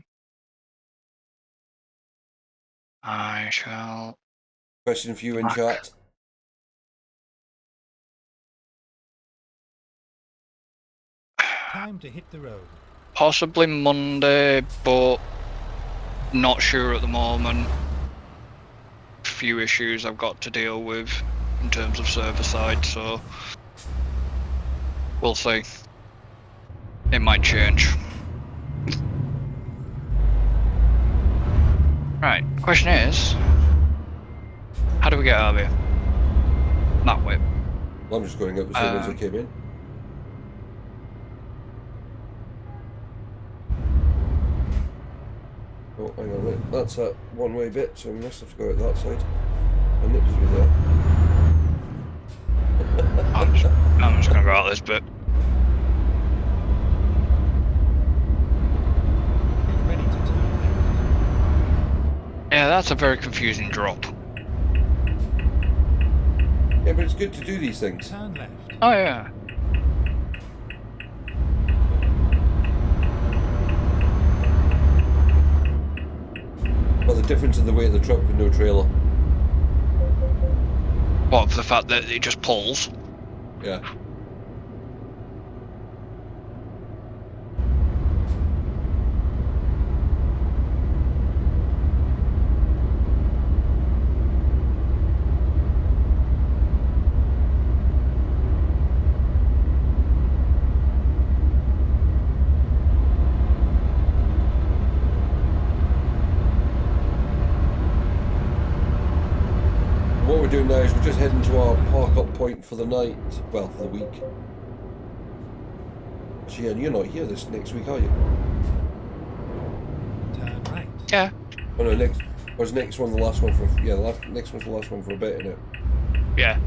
I shall... Question for you in chat. Time to hit the road. Possibly Monday, but not sure at the moment. Few issues I've got to deal with in terms of server side, so we'll see. It might change. Right, question is, how do we get out of here? That way. Well, I'm just going up the same as I came in. Oh, Hang on, wait. That's a one-way bit, so we must have to go out that side. And it was through there. I'm just gonna go out this bit. Get ready to turn left. Yeah, that's a very confusing drop. Yeah, but it's good to do these things. Turn left. Oh yeah. Well, the difference in the weight of the truck with no trailer. What, for the fact that it just pulls? Yeah. What we're doing now is we're just heading to our park-up point for the night. Well, for the week. So yeah, you're not here this next week, are you? Turn right. Yeah. Oh no, next one the last one for... Yeah, next one's the last one for a bit, isn't it? Yeah.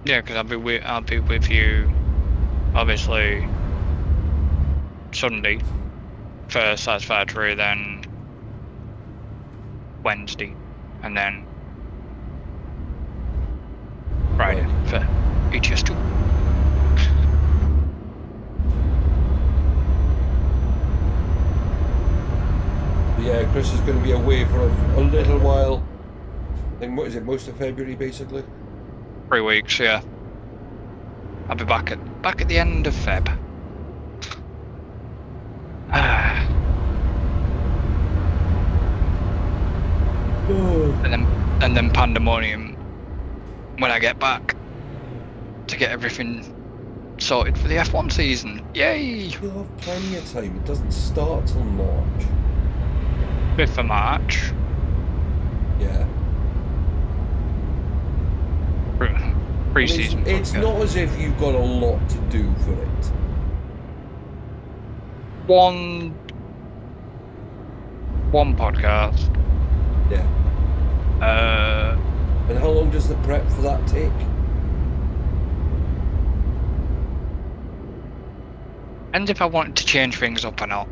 Yeah, because I'll be with you, obviously, Sunday for Satisfactory, then Wednesday, and then Friday for ETS2. But yeah, Chris is going to be away for a little while. I think, what is it, most of February, basically? 3 weeks, yeah. I'll be back at the end of Feb. and then pandemonium when I get back to get everything sorted for the F1 season. Yay! You'll have plenty of time. It doesn't start till March. 5th of March. Yeah. Pre-season. It's not as if you've got a lot to do for it. One podcast. Yeah. And how long does the prep for that take? And if I wanted to change things up or not.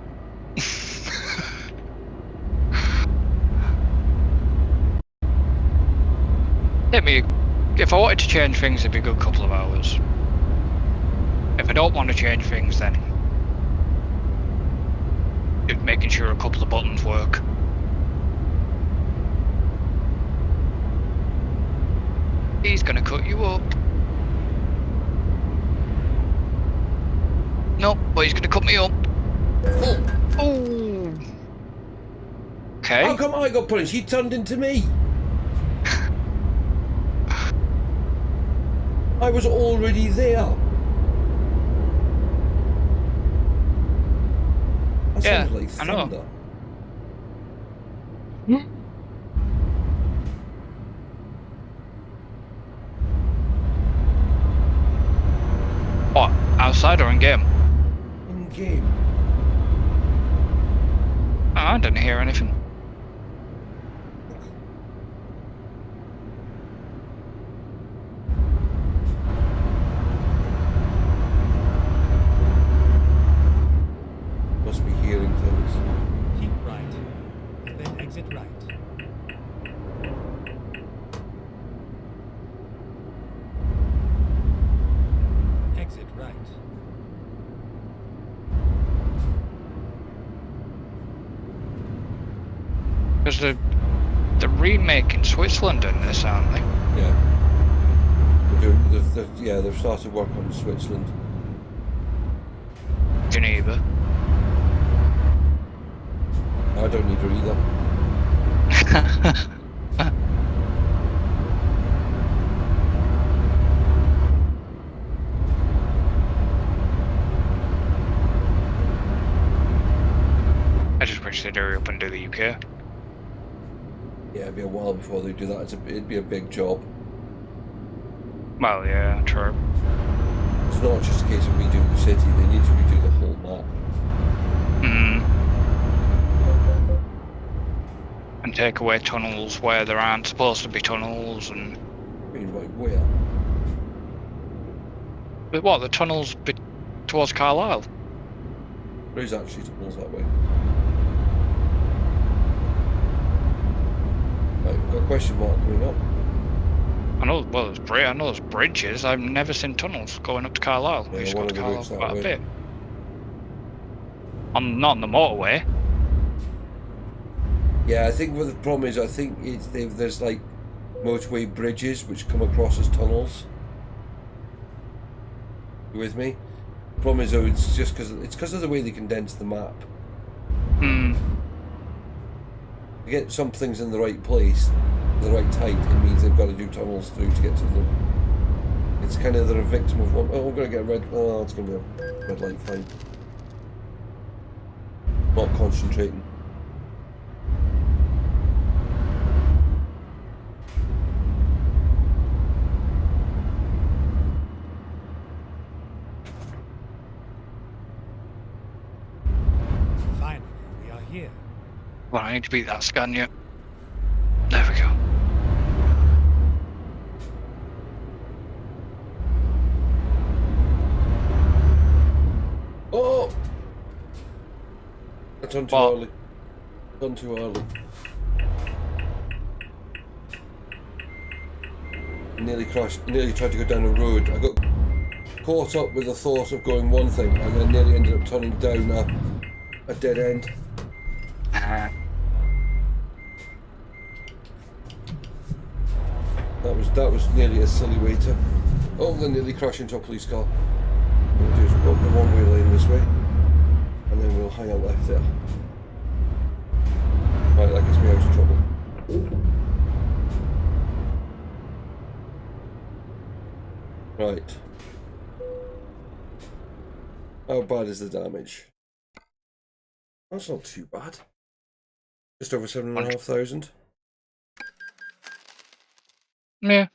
If I wanted to change things, it'd be a good couple of hours. If I don't want to change things, then it's making sure a couple of buttons work. He's gonna cut you up. Nope, but he's gonna cut me up. Oh. Okay. How come I got punished? He turned into me. I was already there. That Yeah, sounds like I know. thunder. What? Outside or in game? In game. Oh, I didn't hear anything. Must be hearing things. Keep right. And then exit right. Exit right. Because they're remaking Switzerland in this, aren't they? Yeah. They've started work on Switzerland. Geneva. I don't need her either. I just wish they'd hurry up and do the UK. Yeah, it'd be a while before they do that. It'd be a big job. Well, yeah, true. It's not just a case of redoing the city, they need to redo the whole map. And take away tunnels where there aren't supposed to be tunnels, and... I mean, like, where? But what, the tunnels towards Carlisle? There is actually tunnels that way. Right, we've got a question mark coming up. I know, well, I know there's bridges. I've never seen tunnels going up to Carlisle. Yeah, We used to one go of to the Carlisle routes that quite a way. bit. Not on the motorway. Yeah, I think what the problem is, I think there's like motorway bridges which come across as tunnels. You with me? The problem is though, it's just because of the way they condense the map. To get some things in the right place, the right height, it means they've got to do tunnels through to get to them. It's kind of they're a victim of one. Oh, we're going to get a red. Oh, it's going to be a red light. Fine. Not concentrating. Finally, we are here. Well, I need to beat that Scania. There we go. Oh! I turned too What? early. Done too early. Nearly crashed. Nearly tried to go down a road. I got caught up with the thought of going one thing, and then nearly ended up turning down a dead end. That was nearly a silly way to. Oh, then nearly crash into a police car. What we'll do is we'll go the one-way lane this way, and then we'll hang out left there. Right, that gets me out of trouble. Right. How bad is the damage? That's not too bad. Just over 7,500. Yeah.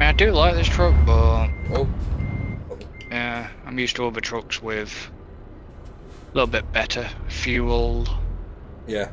I do like this truck, but Oh. yeah, I'm used to other trucks with a little bit better fuel. Yeah.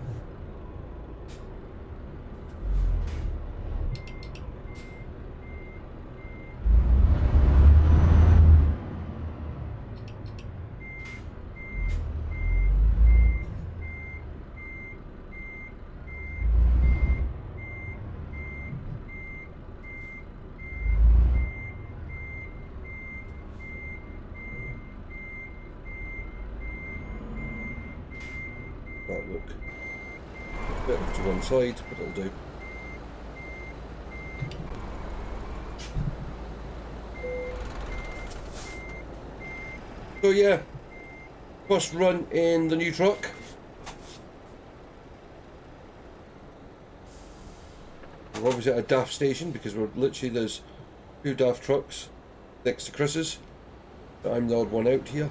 That look. A bit to one side, but it'll do. So yeah, first run in the new truck. We're obviously at a DAF station because we're literally, there's 2 DAF trucks next to Chris's. But I'm the odd one out here.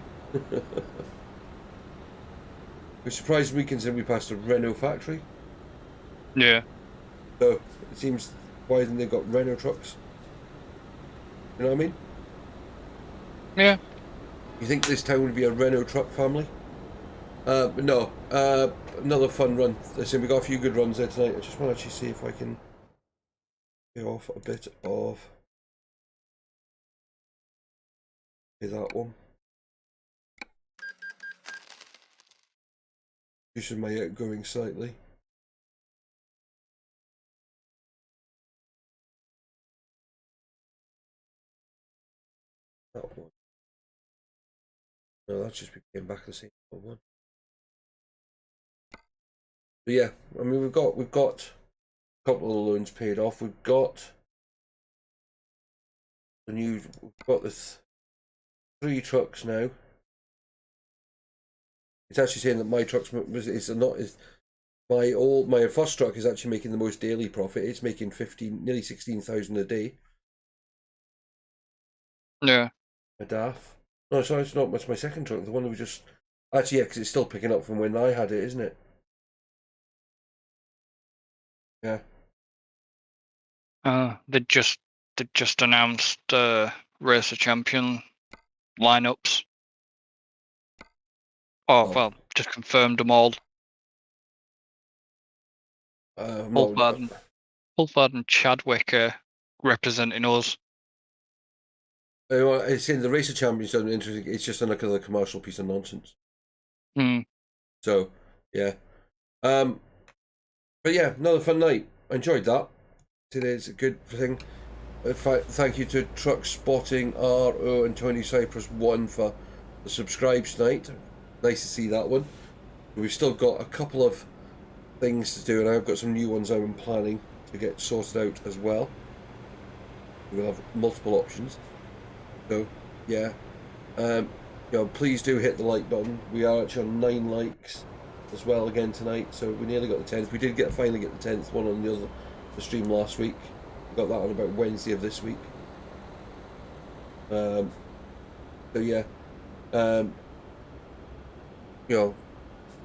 We're surprised we consider we passed a Renault factory. Yeah. So it seems, why isn't they got Renault trucks? You know what I mean? Yeah. You think this town would be a Renault truck family? But no. Another fun run. Listen, we got a few good runs there tonight. I just want to actually see if I can get off a bit of that one. Reducing my outgoing slightly. That one. No, that's just came back the same one. But yeah, I mean we've got a couple of loans paid off. We've got we've got this 3 trucks now. It's actually saying that my truck's is my first truck is actually making the most daily profit. It's making nearly 16,000 a day. Yeah. A DAF. No, sorry, it's not. It's my second truck. The one that was just actually, yeah, because it's still picking up from when I had it, isn't it? Yeah. They just announced Racer Champion lineups. Oh, well, just confirmed them all. Pulford and Chadwick are representing us. It's in the Racer Champions. Interesting. It's just another commercial piece of nonsense. So, yeah. But yeah, another fun night. I enjoyed that. Today's a good thing. In fact, thank you to Truck Spotting RO and Tony Cypress 1 for the subscribes tonight. Nice to see that one. We've still got a couple of things to do, and I've got some new ones I'm planning to get sorted out as well. We'll have multiple options. So, yeah. Please do hit the like button. We are actually on 9 likes as well again tonight, so we nearly got the 10th. We did finally get the 10th one on the stream last week. We got that on about Wednesday of this week. So yeah. If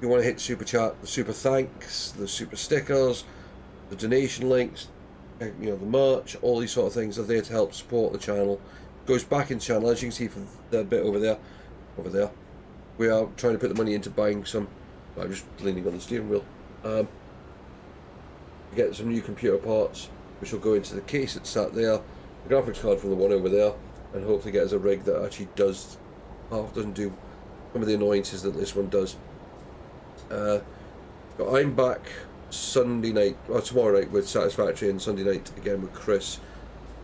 you want to hit super chat, the super thanks, the super stickers, the donation links, the merch, all these sort of things are there to help support the channel. Goes back in the channel, as you can see from the bit over there. We are trying to put the money into buying some. I'm just leaning on the steering wheel. Get some new computer parts, which will go into the case that's sat there. The graphics card from the one over there, and hopefully get us a rig that actually doesn't do some of the annoyances that this one does. But I'm back Sunday night, or tomorrow night with Satisfactory, and Sunday night again with Chris.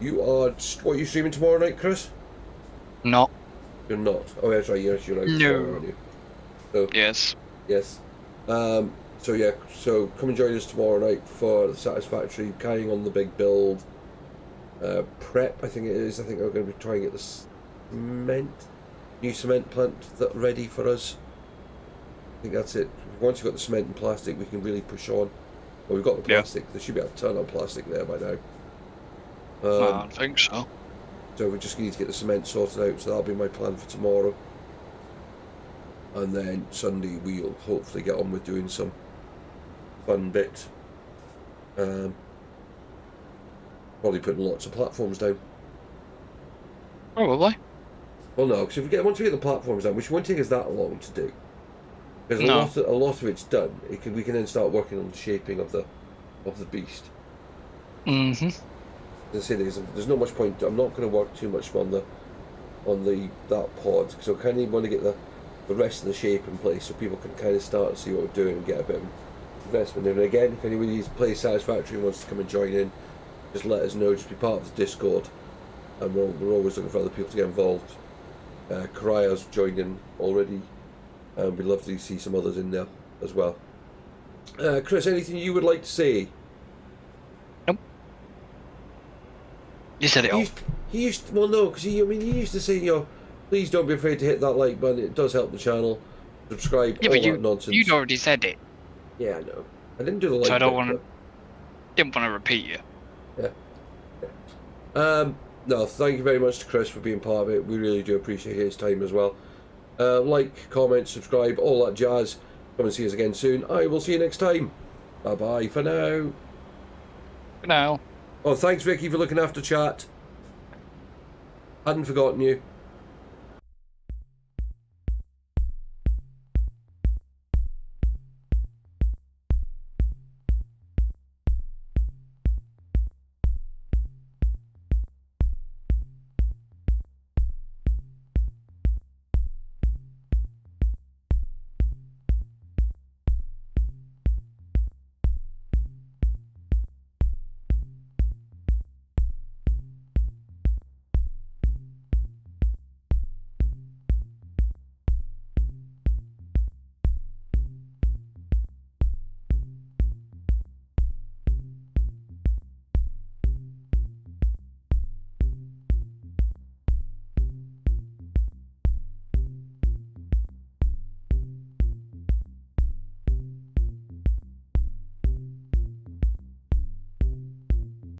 You are you streaming tomorrow night, Chris? No. You're not. Oh, that's right. You're out tomorrow, aren't you? So, yes. So yeah. So come and join us tomorrow night for the Satisfactory, carrying on the big build. Prep, I think it is. I think we're going to be trying to get the new cement plant ready for us. I think that's it. Once you've got the cement and plastic, we can really push on. Well, we've got the plastic. Yeah. There should be a ton of plastic there by now. I don't think so. So we just need to get the cement sorted out. So that'll be my plan for tomorrow. And then Sunday we'll hopefully get on with doing some fun bits. Probably putting lots of platforms down. Probably. Well, no, because once we get the platforms down, which won't take us that long to do. Because a lot of it's done. We can then start working on the shaping of the beast. Mm-hmm. As I say, there's not much point. I'm not going to work too much on that pod, because I kind of want to get the rest of the shape in place so people can kind of start to see what we're doing and get a bit of investment in. And again, if anybody plays Satisfactory and wants to come and join in, just let us know. Just be part of the Discord, and we're always looking for other people to get involved. Karaya's joined in already, and we'd love to see some others in there as well. Chris, anything you would like to say? Nope. You said it all. He used to say, please don't be afraid to hit that like button. It does help the channel. Subscribe. Yeah, all but that nonsense. You'd already said it. Yeah, I know. I didn't do the like. So I didn't want to repeat you. Yeah. No, thank you very much to Chris for being part of it. We really do appreciate his time as well. Like, comment, subscribe, all that jazz. Come and see us again soon. I will see you next time. Bye bye for now. For now. Oh, thanks Vicky for looking after chat. Hadn't forgotten you.